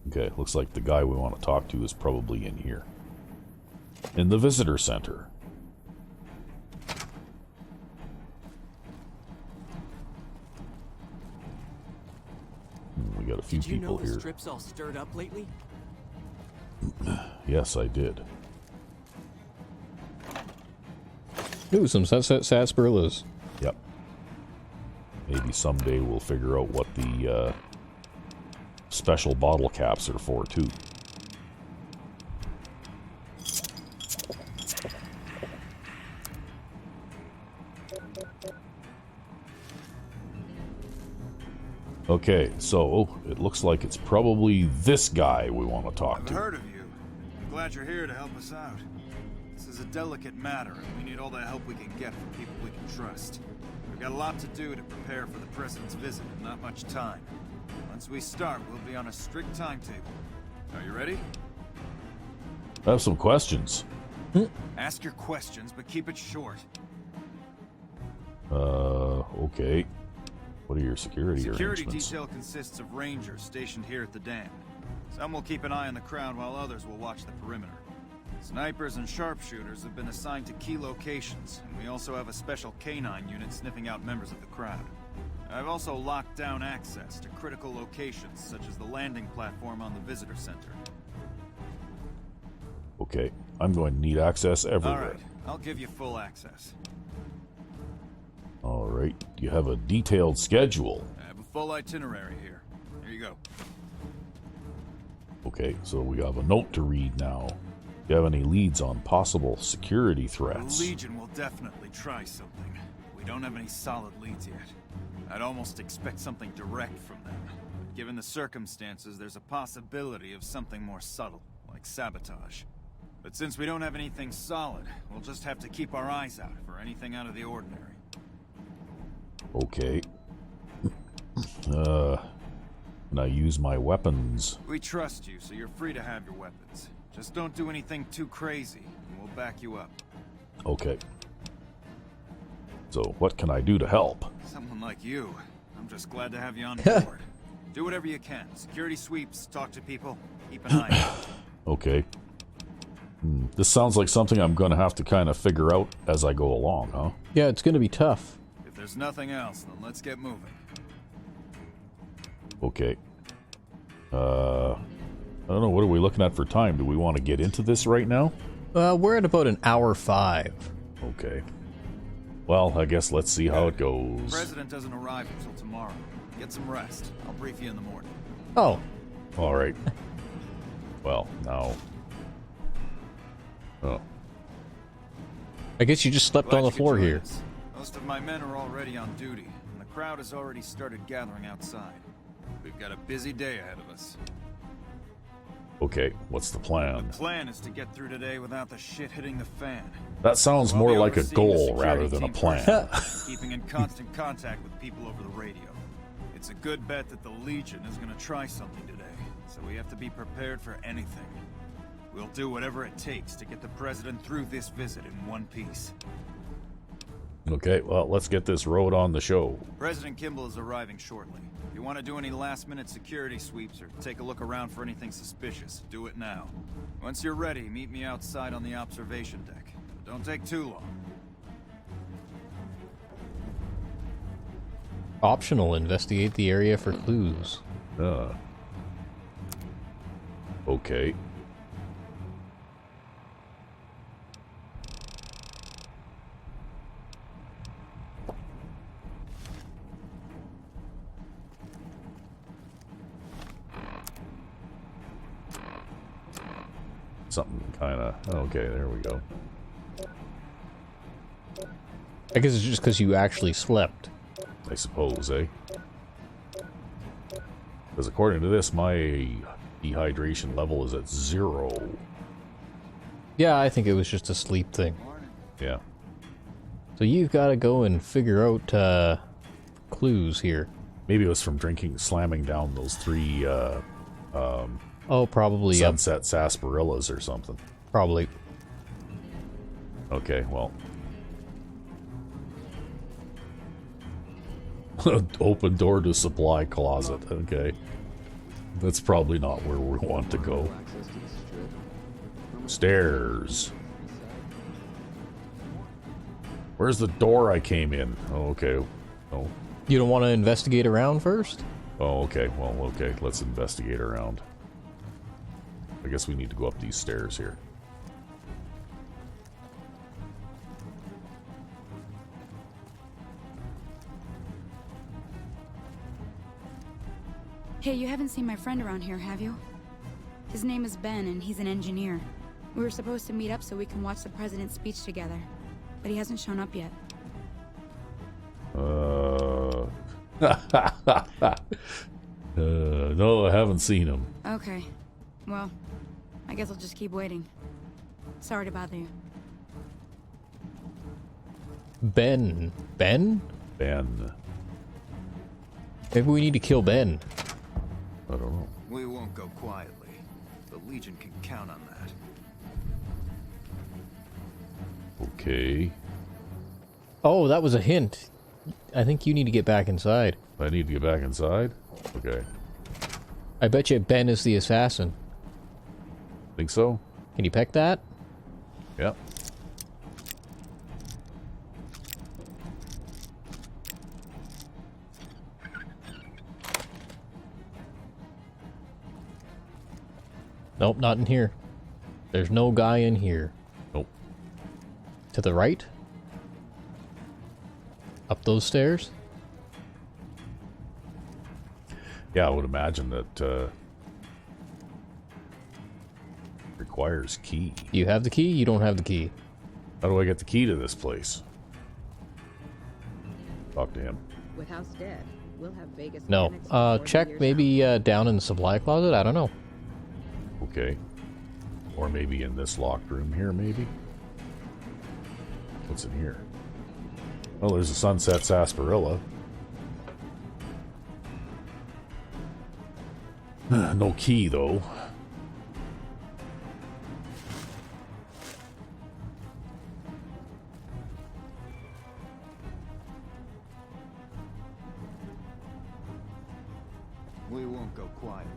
Okay, looks like the guy we want to talk to is probably in here. In the visitor center. We got a few Did you people know the here. strip's all stirred up lately? Yes, I did. Ooh, some sarsaparillas. Yep. Maybe someday we'll figure out what the special bottle caps are for, too. Okay, so it looks like it's probably this guy we want to talk I've to. heard of you. I'm glad you're here to help us out. This is a delicate matter, and we need all the help we can get from people we can trust. We've got a lot to do to prepare for the President's visit, and not much time. Once we start, we'll be on a strict timetable. Are you ready? I have some questions. Ask your questions, but keep it short. Okay. What are your security Security arrangements? detail consists of rangers stationed here at the dam. Some will keep an eye on the crowd while others will watch the perimeter. Snipers and sharpshooters have been assigned to key locations, and we also have a special canine unit sniffing out members of the crowd. I've also locked down access to critical locations, such as the landing platform on the visitor center. Okay, I'm going to need access everywhere. Alright, I'll give you full access. Alright, do you have a detailed schedule? I have a full itinerary here. Here you go. Okay, so we have a note to read now. Do you have any leads on possible security The threats? Legion will definitely try something. We don't have any solid leads yet. I'd almost expect something direct from them. But given the circumstances, there's a possibility of something more subtle, like sabotage. But since we don't have anything solid, we'll just have to keep our eyes out for anything out of the ordinary. Okay. Can I use my weapons? We trust you, so you're free to have your weapons. Just don't do anything too crazy, and we'll back you up. Okay. So, what can I do to help? Someone like you. I'm just glad to have you on board. Do whatever you can. Security sweeps, talk to people, keep an eye out. Okay. This sounds like something I'm going to have to kind of figure out as I go along, huh? Yeah, it's gonna be tough. If there's nothing else, then let's get moving. Okay. I don't know, what are we looking at for time? Do we want to get into this right now? We're at about an hour 5. Okay. Well, I guess let's see how it The goes. president doesn't arrive until tomorrow. Get some rest. I'll brief you in the morning. Oh, All right. Well, now... Oh. I guess you just slept Glad on the you could floor join here. us. Most of my men are already on duty, and the crowd has already started gathering outside. We've got a busy day ahead of us. Okay, what's the plan? The plan is to get through today without the shit hitting the fan. That sounds I'll more be like a overseeing the goal security rather than a team plan. first, keeping in constant contact with people over the radio. It's a good bet that the Legion is going to try something today, so we have to be prepared for anything. We'll do whatever it takes to get the president through this visit in one piece. Okay, well, let's get this road on the show. President Kimball is arriving shortly. If you want to do any last-minute security sweeps or take a look around for anything suspicious, do it now. Once you're ready, meet me outside on the observation deck. But don't take too long. Optional, investigate the area for clues. Okay. Something kind of... Okay, there we go. I guess it's just because you actually slept. I suppose, eh? Because according to this, my dehydration level is at 0. Yeah, I think it was just a sleep thing. Yeah. So you've got to go and figure out clues here. Maybe it was from slamming down those 3 Oh, probably. sunset sarsaparillas or something. Probably. Okay, well. Open door to supply closet. Okay. That's probably not where we want to go. Stairs. Where's the door I came in? Oh, okay. Oh. You don't want to investigate around first? Oh, okay. Well, okay. Let's investigate around. I guess we need to go up these stairs here. Hey, you haven't seen my friend around here, have you? His name is Ben, and he's an engineer. We were supposed to meet up so we can watch the president's speech together, but he hasn't shown up yet. No, I haven't seen him. Okay. Well, I guess I'll just keep waiting. Sorry to bother you. Ben. Ben? Ben. Maybe we need to kill Ben. I don't know. We won't go quietly. The Legion can count on that. Okay. Oh, that was a hint. I think you need to get back inside. I need to get back inside? Okay. I bet you Ben is the assassin. Think so? Can you peck that? Yep. Nope, not in here. There's no guy in here. Nope. To the right? Up those stairs? Yeah, I would imagine that requires key. You have the key? You don't have the key. How do I get the key to this place? Talk to him. With House dead, we'll have Vegas. No. Check maybe down in the supply closet? I don't know. Okay. Or maybe in this locked room here, maybe? What's in here? Oh, there's a sunset sarsaparilla. No key, though. We won't go quietly.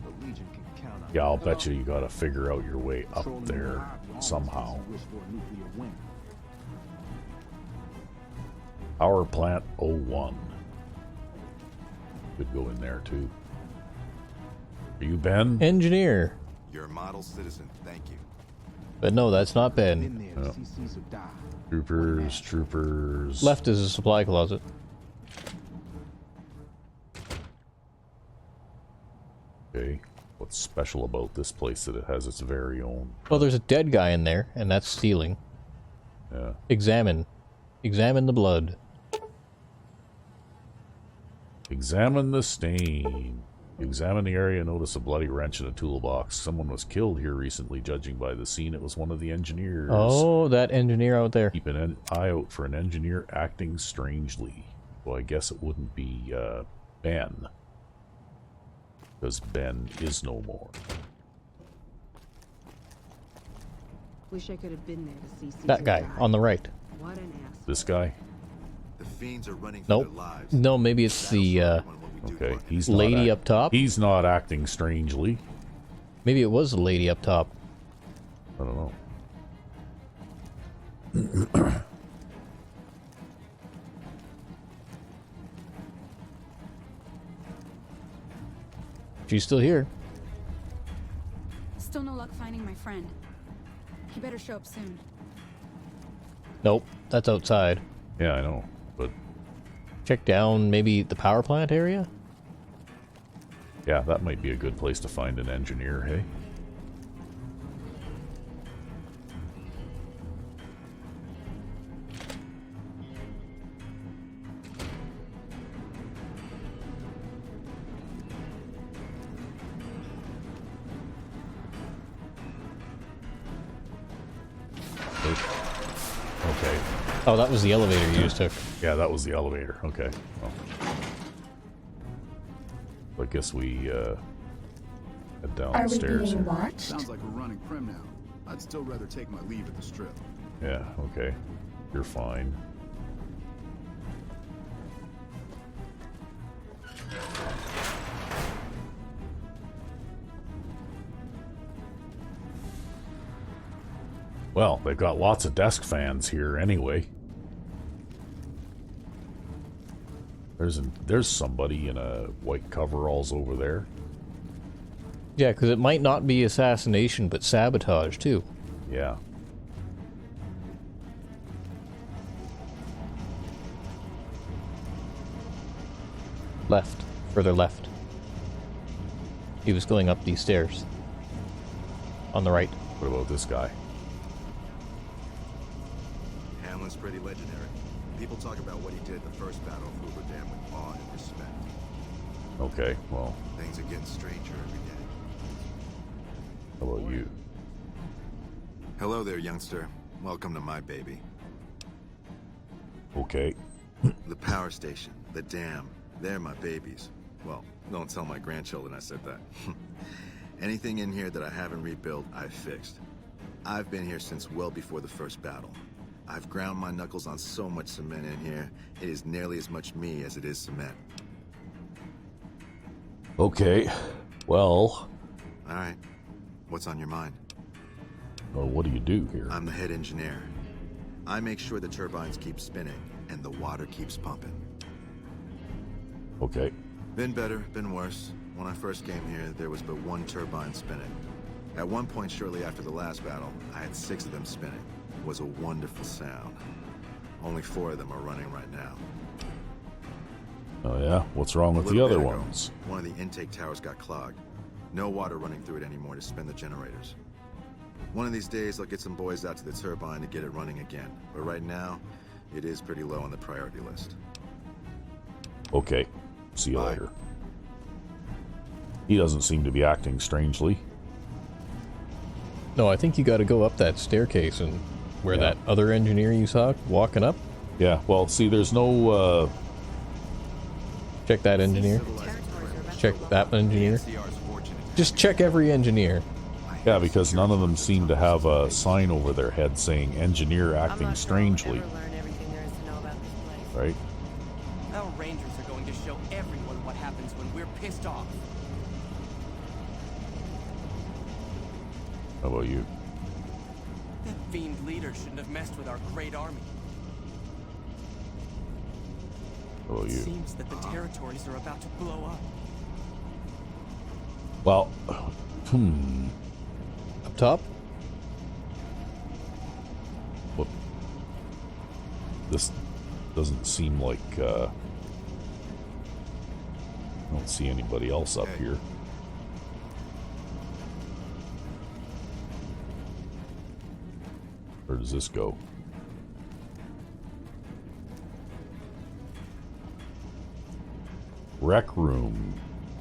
The Legion can count on Yeah, I'll bet you gotta figure out your way up there somehow. Power plant 01. Could go in there too. Are you Ben? Engineer. You're a model citizen. Thank you. But no, that's not Ben. No. Troopers. Left is a supply closet. Okay. What's special about this place that it has its very own? Well, there's a dead guy in there, and that's stealing. Yeah. Examine. Examine the blood. Examine the stain. Examine the area, notice a bloody wrench in a toolbox. Someone was killed here recently, judging by the scene. It was one of the engineers. Oh, that engineer out there. Keep an eye out for an engineer acting strangely. Well, I guess it wouldn't be Ben. Because Ben is no more. Wish I could have been there to see Caesar That guy die. on the right. What an ass. This guy? The fiends are running for Nope. their lives. No, maybe it's the Okay, he's lady not up top. He's not acting strangely. Maybe it was the lady up top. I don't know. She's still here. Still no luck finding my friend. He better show up soon. Nope, that's outside. Yeah, I know, but Check down maybe the power plant area? yeah, that might be a good place to find an engineer, hey? Okay. Oh, that was the elevator you just took. Yeah, that was the elevator. Okay. Well, I guess we head down Are the we stairs being here. watched? Sounds like we're running prim now. I'd still rather take my leave at the strip. Yeah, okay. You're fine. Well, they've got lots of desk fans here anyway. There's somebody in a white coveralls over there. Yeah, because it might not be assassination, but sabotage, too. Yeah. Left. Further left. He was going up these stairs. On the right. What about this guy? Hamlin's pretty legendary. People talk about what he did at the first battle of Hoover Dam with awe and respect. Okay, well, Things are getting stranger every day. how about you? Hello there, youngster. Welcome to my baby. Okay. The power station, the dam, they're my babies. Well, don't tell my grandchildren I said that. Anything in here that I haven't rebuilt, I've fixed. I've been here since well before the first battle. I've ground my knuckles on so much cement in here, it is nearly as much me as it is cement. Okay. Well, Alright, what's on your mind? well, what do you do here? I'm the head engineer. I make sure the turbines keep spinning and the water keeps pumping. Okay. Been better, been worse. When I first came here, there was but one turbine spinning. At one point shortly after the last battle, I had 6 of them spinning. It was a wonderful sound. Only 4 of them are running right now. Oh yeah? What's wrong with A the little other bit ago, ones? One of the intake towers got clogged. No water running through it anymore to spin the generators. One of these days, I'll get some boys out to the turbine to get it running again. But right now, it is pretty low on the priority list. Okay. See you Bye. later. He doesn't seem to be acting strangely. No, I think you got to go up that staircase and where that other engineer you saw walking up. Yeah, well, see, there's no, Check that engineer. Check that engineer. Just check every engineer. yeah, because none of them seem to have a sign over their head saying engineer acting strangely. Right? Our rangers are going to show everyone what happens when we're pissed off. How about you? That fiend leader shouldn't have messed with our great army. Oh, It you. seems that the territories are about to blow up. Well, Up top? What? This doesn't seem like, I don't see anybody else up here. Where does this go? Rec room.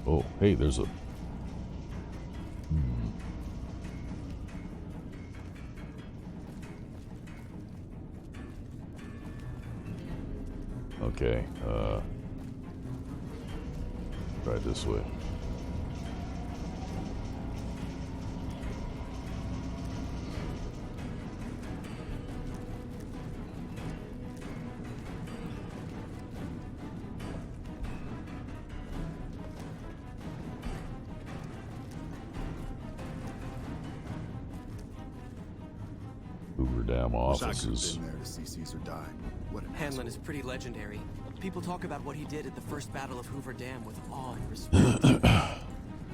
Oh, hey, there's a... Okay, try it this way. Hoover Dam offices. Been there to see Caesar die. What an Hanlon is pretty legendary. People talk about what he did at the first battle of Hoover Dam with awe and respect.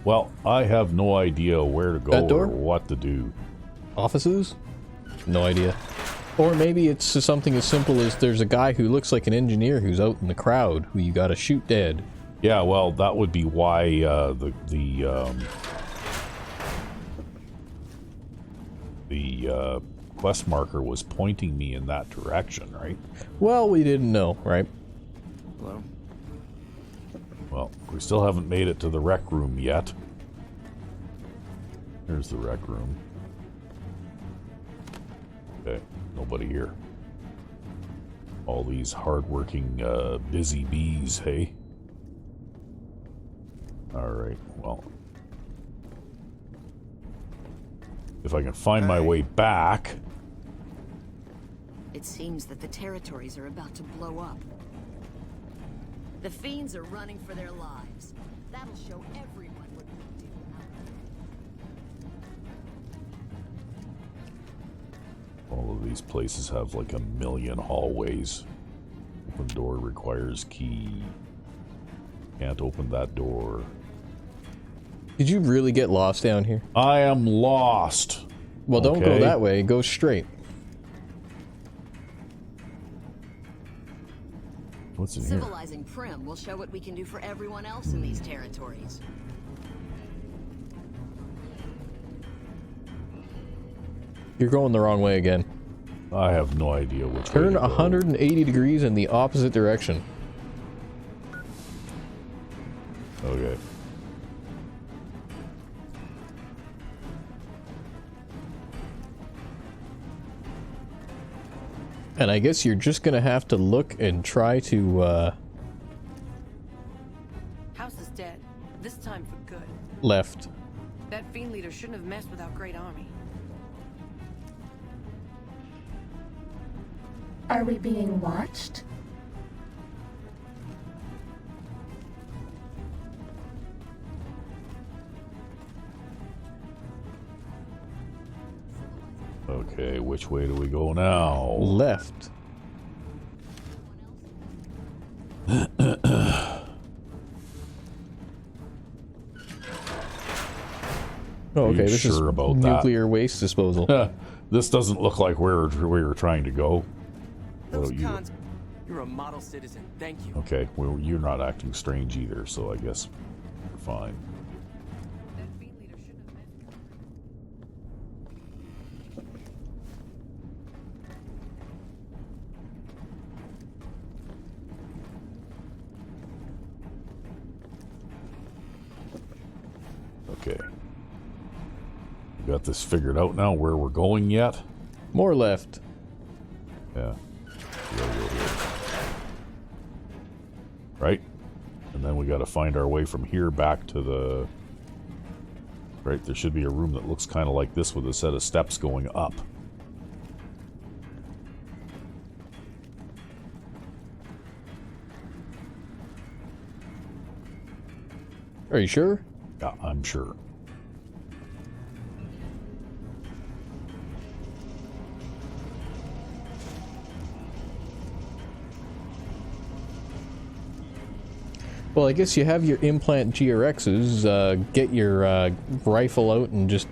Well, I have no idea where to go That door? or what to do. Offices? No idea. Or maybe it's just something as simple as there's a guy who looks like an engineer who's out in the crowd who you gotta shoot dead. Yeah, well, that would be why the quest marker was pointing me in that direction, right? Well, we didn't know, right? Hello? Well, we still haven't made it to the rec room yet. Here's the rec room. Okay, nobody here. All these hard-working, busy bees, hey? Alright, well. If I can find my way back... It seems that the territories are about to blow up. The fiends are running for their lives. That'll show everyone what we do out there. All of these places have like a million hallways. Open door requires key. Can't open that door. Did you really get lost down here? I am lost. Well, don't go Okay. that way. Go straight. What's in here? Civilizing Prim will show what we can do for everyone else in these territories. You're going the wrong way again. I have no idea which way Turn to go. 180 degrees in the opposite direction. Okay. And I guess you're just gonna have to look and try to, House is dead. This time for good. left. That fiend leader shouldn't have messed with our great army. Are we being watched? Okay, which way do we go now? Left. Oh, Are okay, you this is sure about nuclear waste disposal. that? This doesn't look like where we're trying to go. What Those about you? cons. You're a model citizen. Thank you. Okay, well, you're not acting strange either, so I guess you're fine. That fiend leader shouldn't have messed with Okay. You got this figured out now, where we're going yet? More left. Yeah. We gotta go here. Right? And then we gotta find our way from here back to the... Right, there should be a room that looks kind of like this with a set of steps going up. Are you sure? Yeah, I'm sure. Well, I guess you have your implant GRXs. Get your rifle out and just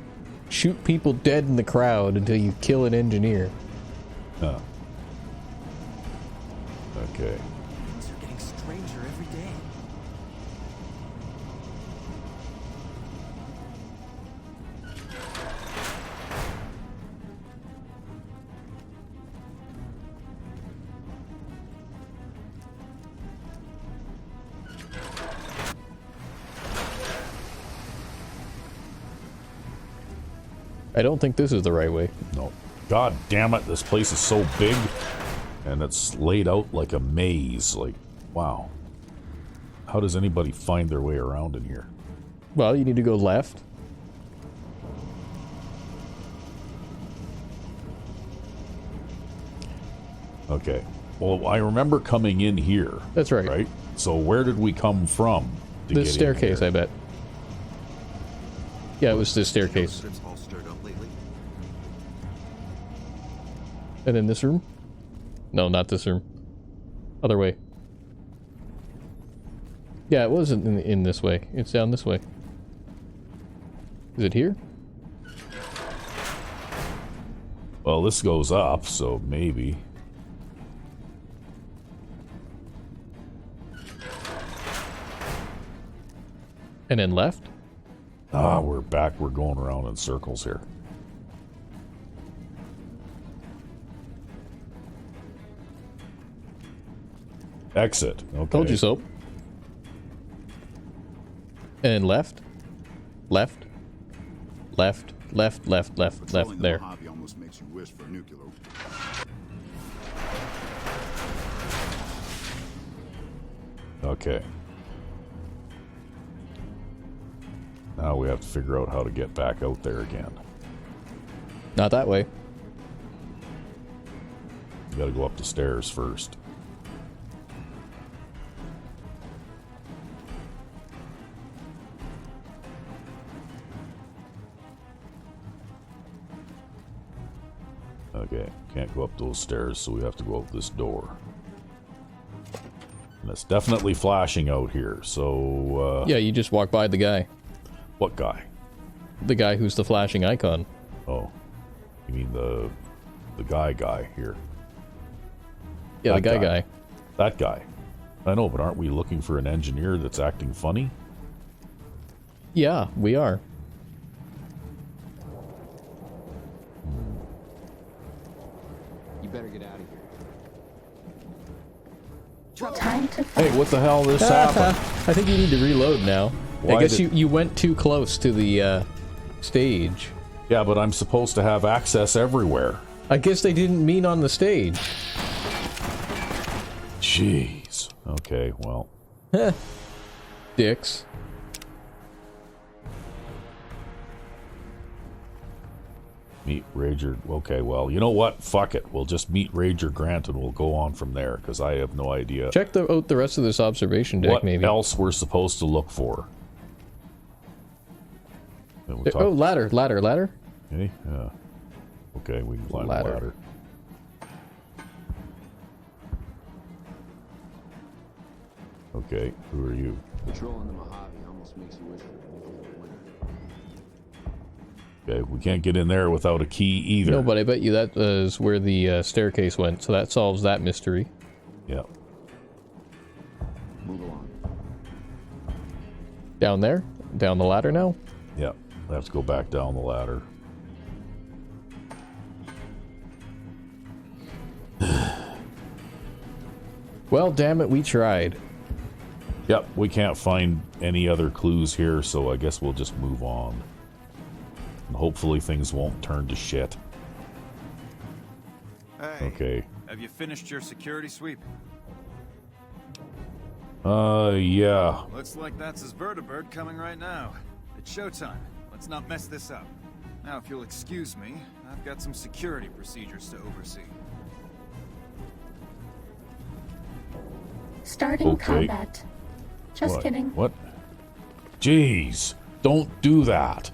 shoot people dead in the crowd until you kill an engineer. Huh. Okay. Things are getting stranger every day. I don't think this is the right way. No. God damn it, this place is so big, and it's laid out like a maze. Like, wow. How does anybody find their way around in here? Well, you need to go left. Okay. Well, I remember coming in here. That's right. Right? So where did we come from to The get staircase, in I bet. Yeah, it was this staircase. All stirred up lately? And in this room? No, not this room. Other way. Yeah, it wasn't in this way. It's down this way. Is it here? Well, this goes up, so maybe. And then left? Ah, we're back. We're going around in circles here. Exit. Okay. Told you so. And then left? Left? Left, left, left, left, left, there. Mojave almost makes you wish for a nuclear. Okay. Now we have to figure out how to get back out there again. Not that way. You gotta go up the stairs first. Okay, can't go up those stairs, so we have to go out this door. And it's definitely flashing out here, so, Yeah, you just walk by the guy. What guy? The guy who's the flashing icon. Oh. You mean the guy here? Yeah, That the guy. That guy. I know, but aren't we looking for an engineer that's acting funny? Yeah, we are. You better get out of here. Time to Hey, what the hell this happened? I think you need to reload now. Why I guess did- you went too close to the stage. Yeah, but I'm supposed to have access everywhere. I guess they didn't mean on the stage. Jeez. Okay, well. Dicks. Meet Rager. Okay, well, you know what? Fuck it. We'll just meet Rager Grant and we'll go on from there, because I have no idea Check out the rest of this observation deck, what maybe. else we're supposed to look for. And we'll Oh, ladder. Okay, yeah. Okay, we can climb the ladder. Okay, who are you? Patrolling the Mojave almost makes you wish for a nuclear winter. Okay, we can't get in there without a key either. No, but I bet you that is where the staircase went, so that solves that mystery. Yeah. Move along. Down there? Down the ladder now? Yeah, we have to go back down the ladder. Well, damn it, we tried. Yep, we can't find any other clues here, so I guess we'll just move on. And hopefully things won't turn to shit. Hey, Okay. have you finished your security sweep? Yeah. Looks like that's his vertibird coming right now. It's showtime. Let's not mess this up. Now, if you'll excuse me, I've got some security procedures to oversee. Starting Okay. combat. Just What? kidding. What? Jeez, don't do that.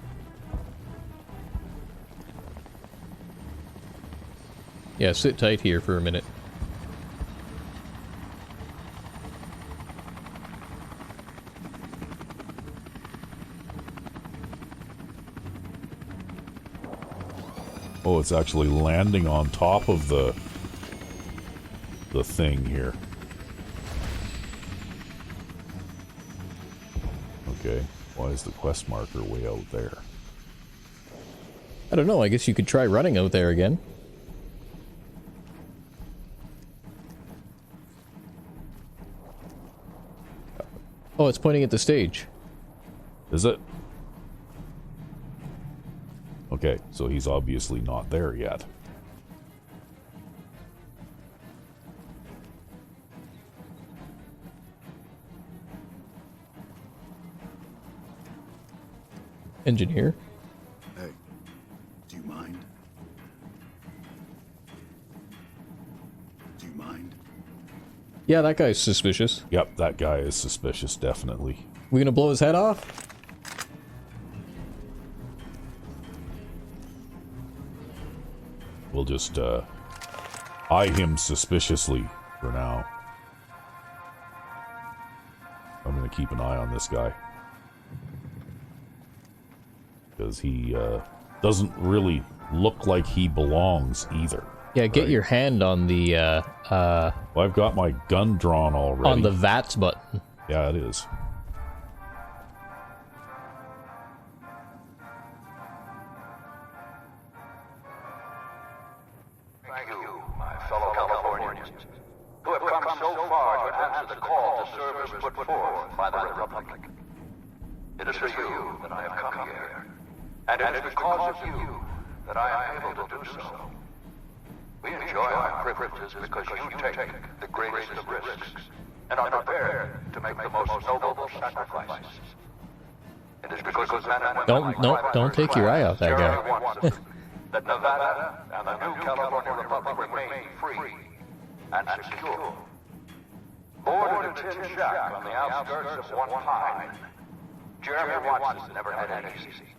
Yeah, sit tight here for a minute. Oh, it's actually landing on top of the thing here. Okay, why is the quest marker way out there? I don't know, I guess you could try running out there again. Oh, it's pointing at the stage. Is it? Okay, so he's obviously not there yet. Engineer? Hey, do you mind? Do you mind? Yeah, that guy's suspicious. Yep, that guy is suspicious, definitely. We gonna blow his head off? We'll just, eye him suspiciously for now. I'm gonna keep an eye on this guy. Because he, doesn't really look like he belongs either. Yeah, get your hand on the, Well, I've got my gun drawn already. on the VATS button. Yeah, it is. Thank you, my fellow Californians, who have come so far to answer the call to service put forth by the Republic. It is for you that I have come here, and it is because of you that I am able to do so. We enjoy our privileges because you take the greatest of risks and are prepared to make the most noble sacrifices. It is because of men and women Don't take your eye off that Jeremy guy. wants us that Nevada and the new California Republic remain free and secure. Born in a tin shack on the outskirts of one pine, Jeremy Watson never had it easy.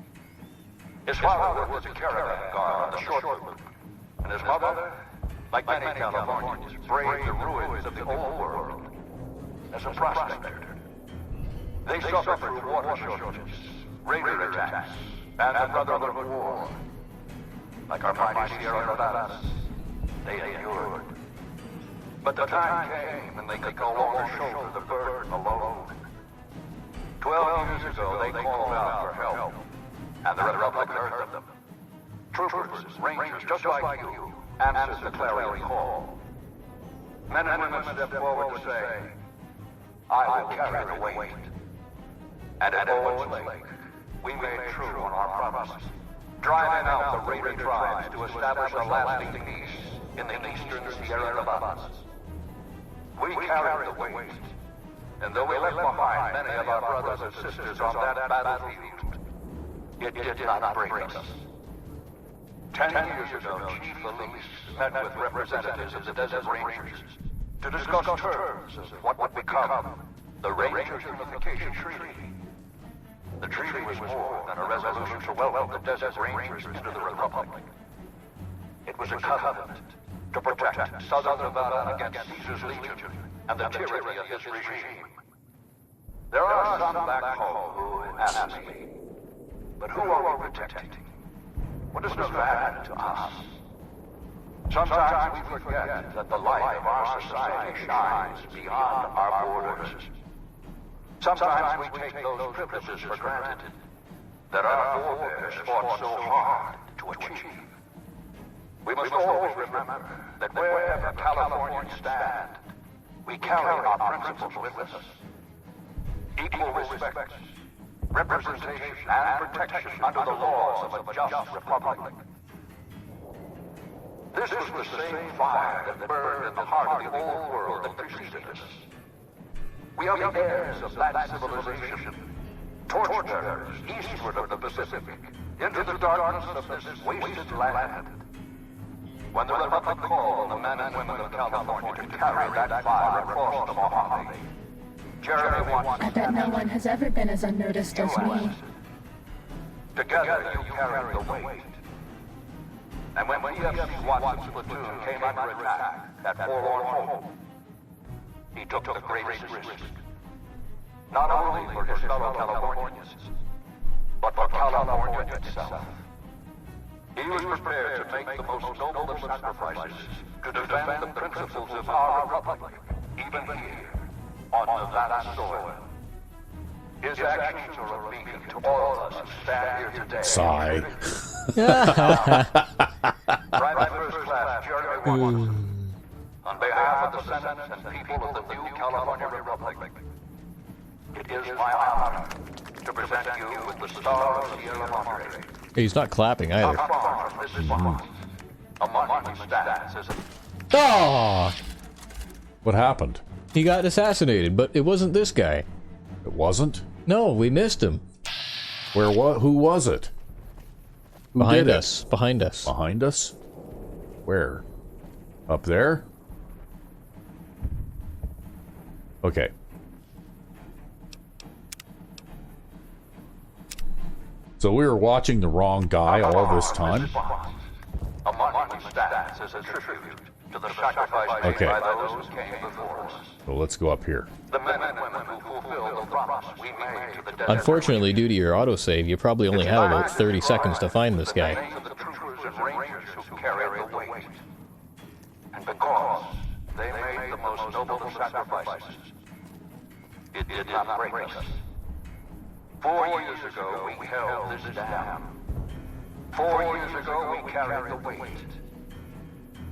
His father worked as a caravan guard on the short route, and his mother, like many Californians, braved the ruins of the old world as a prospector. They suffered through water shortages, raider attacks, and the Brotherhood War. Like our mighty Sierra Nevadas, they endured. But the time came when they could no longer shoulder the burden alone. 12 years ago, they called out for help, and the Republic heard them. Troopers, rangers, just like you, answered the clarion call. Men and women stepped forward to say, I will carry the weight. And at Owens Lake, we made true on our promise, driving out the raider tribes to establish a lasting peace in the eastern Sierra Nevadas. We carried the weight, and though we left behind many of our brothers and sisters on that battlefield, it did not break us. 10 years ago, Chief Elise met with representatives of the Desert Rangers to discuss terms of what would become the Rangers Unification Treaty. The treaty was more than a resolution to welcome the Desert Rangers into the Republic. It was a covenant to protect Southern Nevada against Caesar's Legion and the tyranny of his regime. There are some back home who ask me, but who are we protecting? What is Nevada to us? Sometimes we forget that the light of our society shines beyond our borders. Sometimes we take those privileges for granted that our forebears fought so hard to achieve. We must always remember that wherever Californians stand, we carry our principles with us. Equal respect, representation, and protection under the laws of a just republic. This was the same fire that burned in the heart of the old world that preceded us. We are the heirs of that civilization, torchbearers eastward of the Pacific, into the darkness of this wasted land. When the Republic called on the men and women of California to carry that fire across the Mojave, Jeremy Watson... I bet no one has ever been as unnoticed as me. Together you carried the weight. And when PFC Watson's platoon came under attack at Forlorn Hope, he took the greatest risk. Not only for his fellow Californians, but for California itself. He was prepared to make the most noble of sacrifices to defend the principles of our republic, even here, on Nevada soil. His actions are a beacon to all of us who stand here today. Sigh. Private First Class Jeremy Watson, on behalf of the Senate and people of the new California Republic, it is my honor to present you with the Star of Sierra Madre. He's not clapping either. Ah! What happened? He got assassinated, but it wasn't this guy. It wasn't? No, we missed him. Where? What? Who was it? Who behind did us. It? Behind us. Behind us? Where? Up there? Okay. So we were watching the wrong guy all this time? Okay. So let's go up here. Unfortunately, due to your autosave, you probably only have about 30 seconds to find this guy. And because they made the most noble of sacrifices, it did not break us. 4 years ago, we held this dam. 4 years ago, we carried the weight.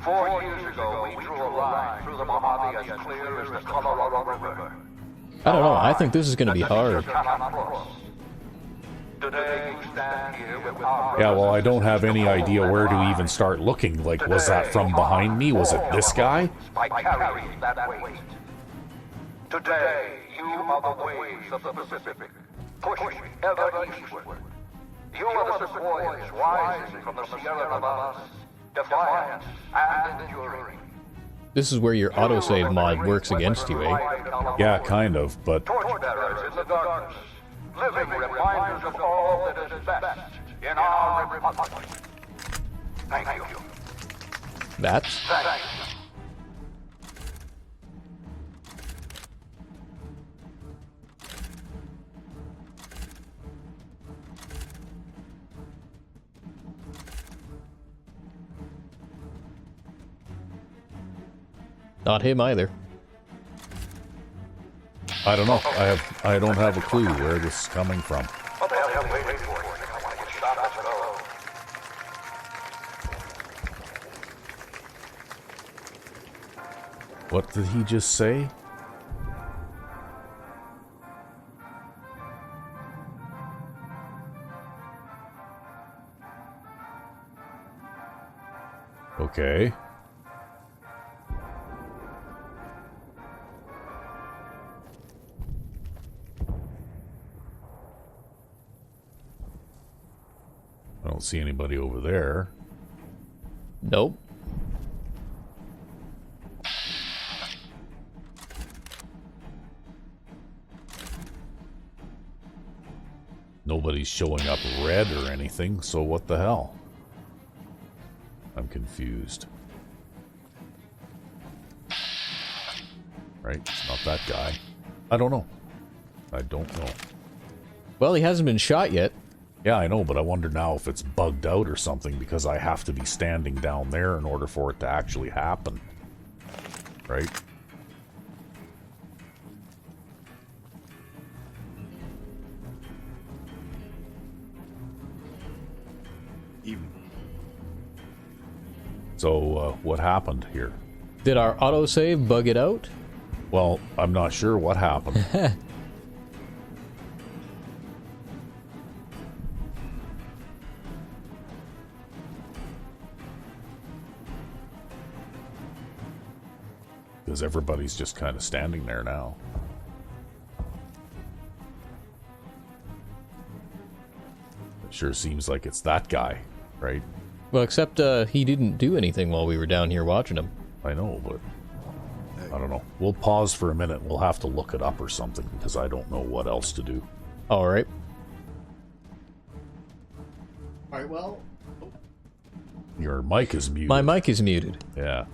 4 years ago, we drew a line through the Mojave as clear as the Colorado River. I don't know, I think this is going to be hard. Today, you stand here with our Yeah, well, I don't have any idea where to even start looking. Like, was that from behind me? Was it this guy? by carrying that weight. Today, you are the waves of the Pacific, pushing ever eastward. You are the sequoias rising from the Sierra Nevadas, defiant and enduring. This is where your autosave mod works against you, eh? Yeah, kind of, but... Torchbearers in the darkness, living reminders of all that is best in our republic. Thank you. That's... Thank you. Not him either. I don't know. I don't have a clue where this is coming from. What the hell are you waiting for? I want to get shot at go. What did he just say? Okay. I don't see anybody over there. Nope. Nobody's showing up red or anything, so what the hell? I'm confused. Right, it's not that guy. I don't know. I don't know. Well, he hasn't been shot yet. Yeah, I know, but I wonder now if it's bugged out or something because I have to be standing down there in order for it to actually happen. Right? Even. So, what happened here? Did our autosave bug it out? Well, I'm not sure what happened. Because everybody's just kind of standing there now. It sure seems like it's that guy, right? Well, except he didn't do anything while we were down here watching him. I know, but I don't know. We'll pause for a minute. We'll have to look it up or something because I don't know what else to do. All right. All right, well... Your mic is muted. My mic is muted. Yeah.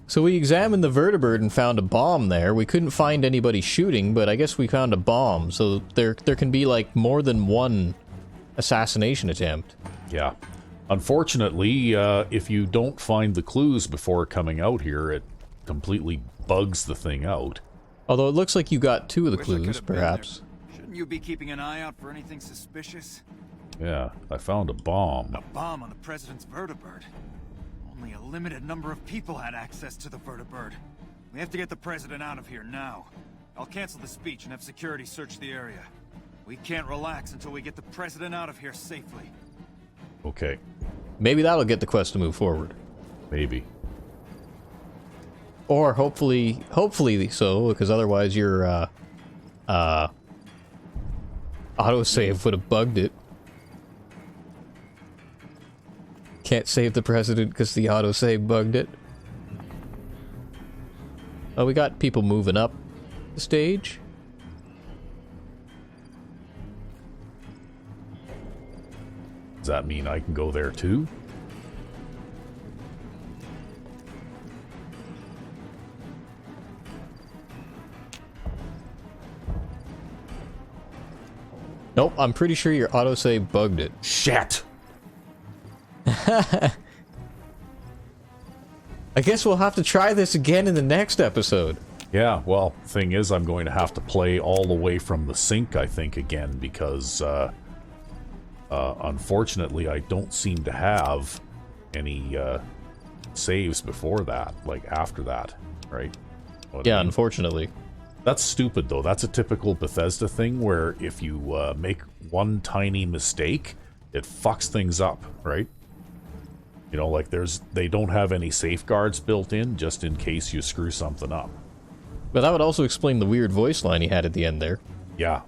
So we examined the vertibird and found a bomb there. We couldn't find anybody shooting, but I guess we found a bomb. So there can be like more than one assassination attempt. Yeah. Unfortunately, if you don't find the clues before coming out here, it completely bugs the thing out. Although it looks like you got 2 of the Wish I could clues, have been there. perhaps. Shouldn't you be keeping an eye out for anything suspicious? Yeah, I found a bomb. A bomb on the president's vertibird. Only a limited number of people had access to the vertibird. We have to get the president out of here now. I'll cancel the speech and have security search the area. We can't relax until we get the president out of here safely. Okay. Maybe that'll get the quest to move forward. Maybe. Or hopefully so, because otherwise your autosave would have bugged it. Can't save the president because the autosave bugged it. Oh, we got people moving up the stage. Does that mean I can go there too? Nope, I'm pretty sure your autosave bugged it. Shit! I guess we'll have to try this again in the next episode. Yeah, well, thing is, I'm going to have to play all the way from the sink, I think, again, because, unfortunately, I don't seem to have any, saves before that, like, after that, right? Yeah, unfortunately. That's stupid, though. That's a typical Bethesda thing, where if you, make one tiny mistake, it fucks things up, right? You know, like, they don't have any safeguards built in, just in case you screw something up. But that would also explain the weird voice line he had at the end there. Yeah.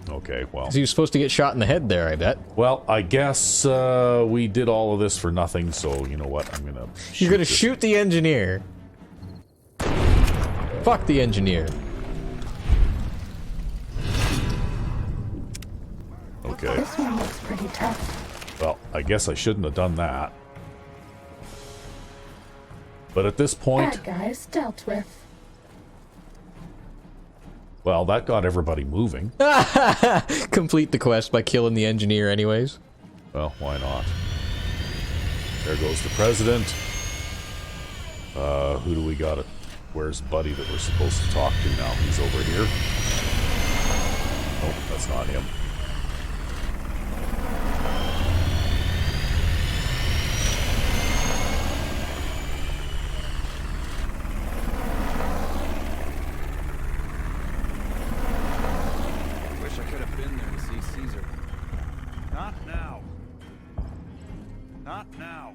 Okay, well. 'Cause he was supposed to get shot in the head there, I bet. Well, I guess we did all of this for nothing, so you know what? I'm gonna You're gonna shoot the engineer. Fuck the engineer. Okay. This one looks pretty tough. Well, I guess I shouldn't have done that. But at this point... Bad guys dealt with. Well, that got everybody moving. Complete the quest by killing the engineer anyways. Well, why not? There goes the president. Who do we got? Where's Buddy that we're supposed to talk to now? He's over here. Nope, that's not him. Wish I could have been there to see Caesar. Not now. Not now.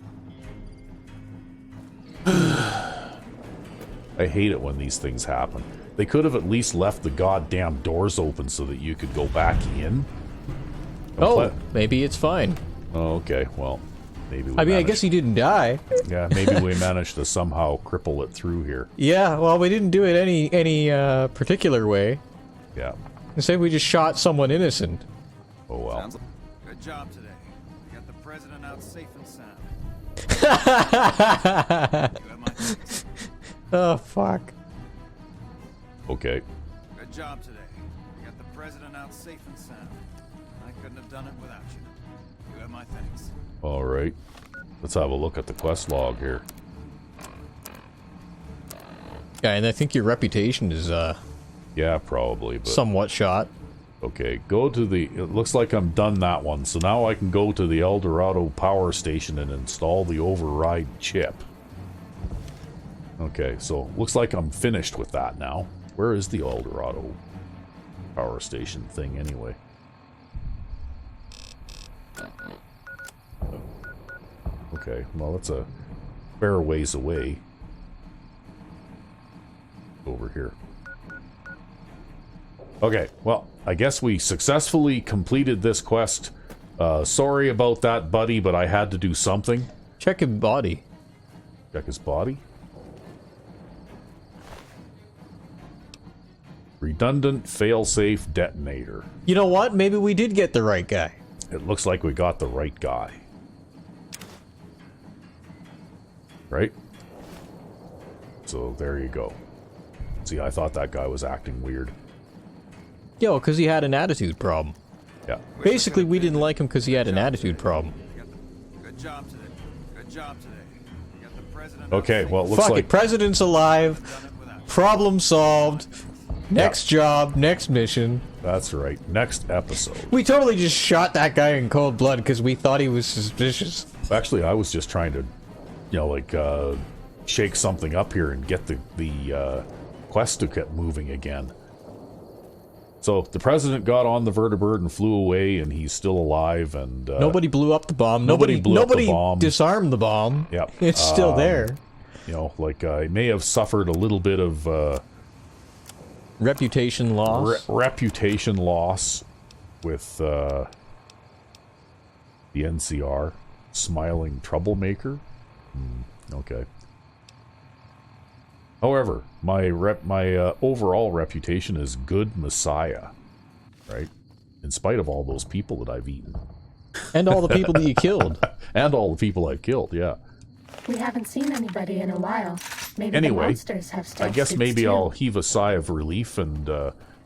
I hate it when these things happen. They could have at least left the goddamn doors open so that you could go back in. Oh, maybe it's fine. Oh, okay, well, maybe we I mean, I guess he didn't die. Yeah, maybe we managed to somehow cripple it through here. Yeah, well, we didn't do it any particular way. Yeah. Instead, we just shot someone innocent. Oh, well. Sounds like good job today. We got the president out safe and sound. You have my thanks. Oh, fuck. Okay. Good job today. We got the president out safe and sound. I couldn't have done it without you. You have my thanks. All right. Let's have a look at the quest log here. Yeah, and I think your reputation is, Yeah, probably, but... somewhat shot. Okay, go to the... It looks like I'm done that one, so now I can go to the El Dorado power station and install the override chip. Okay, so looks like I'm finished with that now. Where is the El Dorado power station thing anyway? Okay, well, it's a fair ways away. Over here. Okay, well, I guess we successfully completed this quest. Sorry about that, buddy, but I had to do something. Check his body. Check his body? Redundant failsafe detonator. You know what? Maybe we did get the right guy. It looks like we got the right guy. Right? So, there you go. See, I thought that guy was acting weird. Yo, because he had an attitude problem. Yeah. Basically, we didn't like him because he had an attitude problem. Good job today. Good job today. You got the president. Okay, well, it looks Fuck like... it, president's alive. Problem solved. Next job, next mission. That's right. Next episode. We totally just shot that guy in cold blood because we thought he was suspicious. Actually, I was just trying to, you know, like, shake something up here and get the quest to get moving again. So, the president got on the vertibird and flew away, and he's still alive, and... nobody blew up the bomb. Nobody blew up the bomb. Disarmed the bomb. Yep. It's still there. You know, like, I may have suffered a little bit of... reputation loss. Reputation loss with the NCR. Smiling troublemaker. Okay. However, my overall reputation is good messiah, right? In spite of all those people that I've eaten. And all the people that you killed. And all the people I've killed, yeah. We haven't seen anybody in a while. Maybe the Anyway, monsters have stealth I guess suits maybe too. I'll heave a sigh of relief and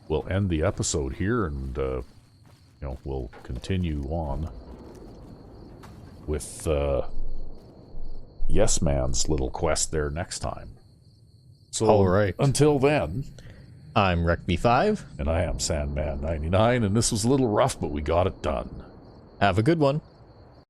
we'll end the episode here and, you know, we'll continue on with Yes Man's little quest there next time. So, all right. Until then, I'm RecB5. And I am Sandman99, and this was a little rough, but we got it done. Have a good one.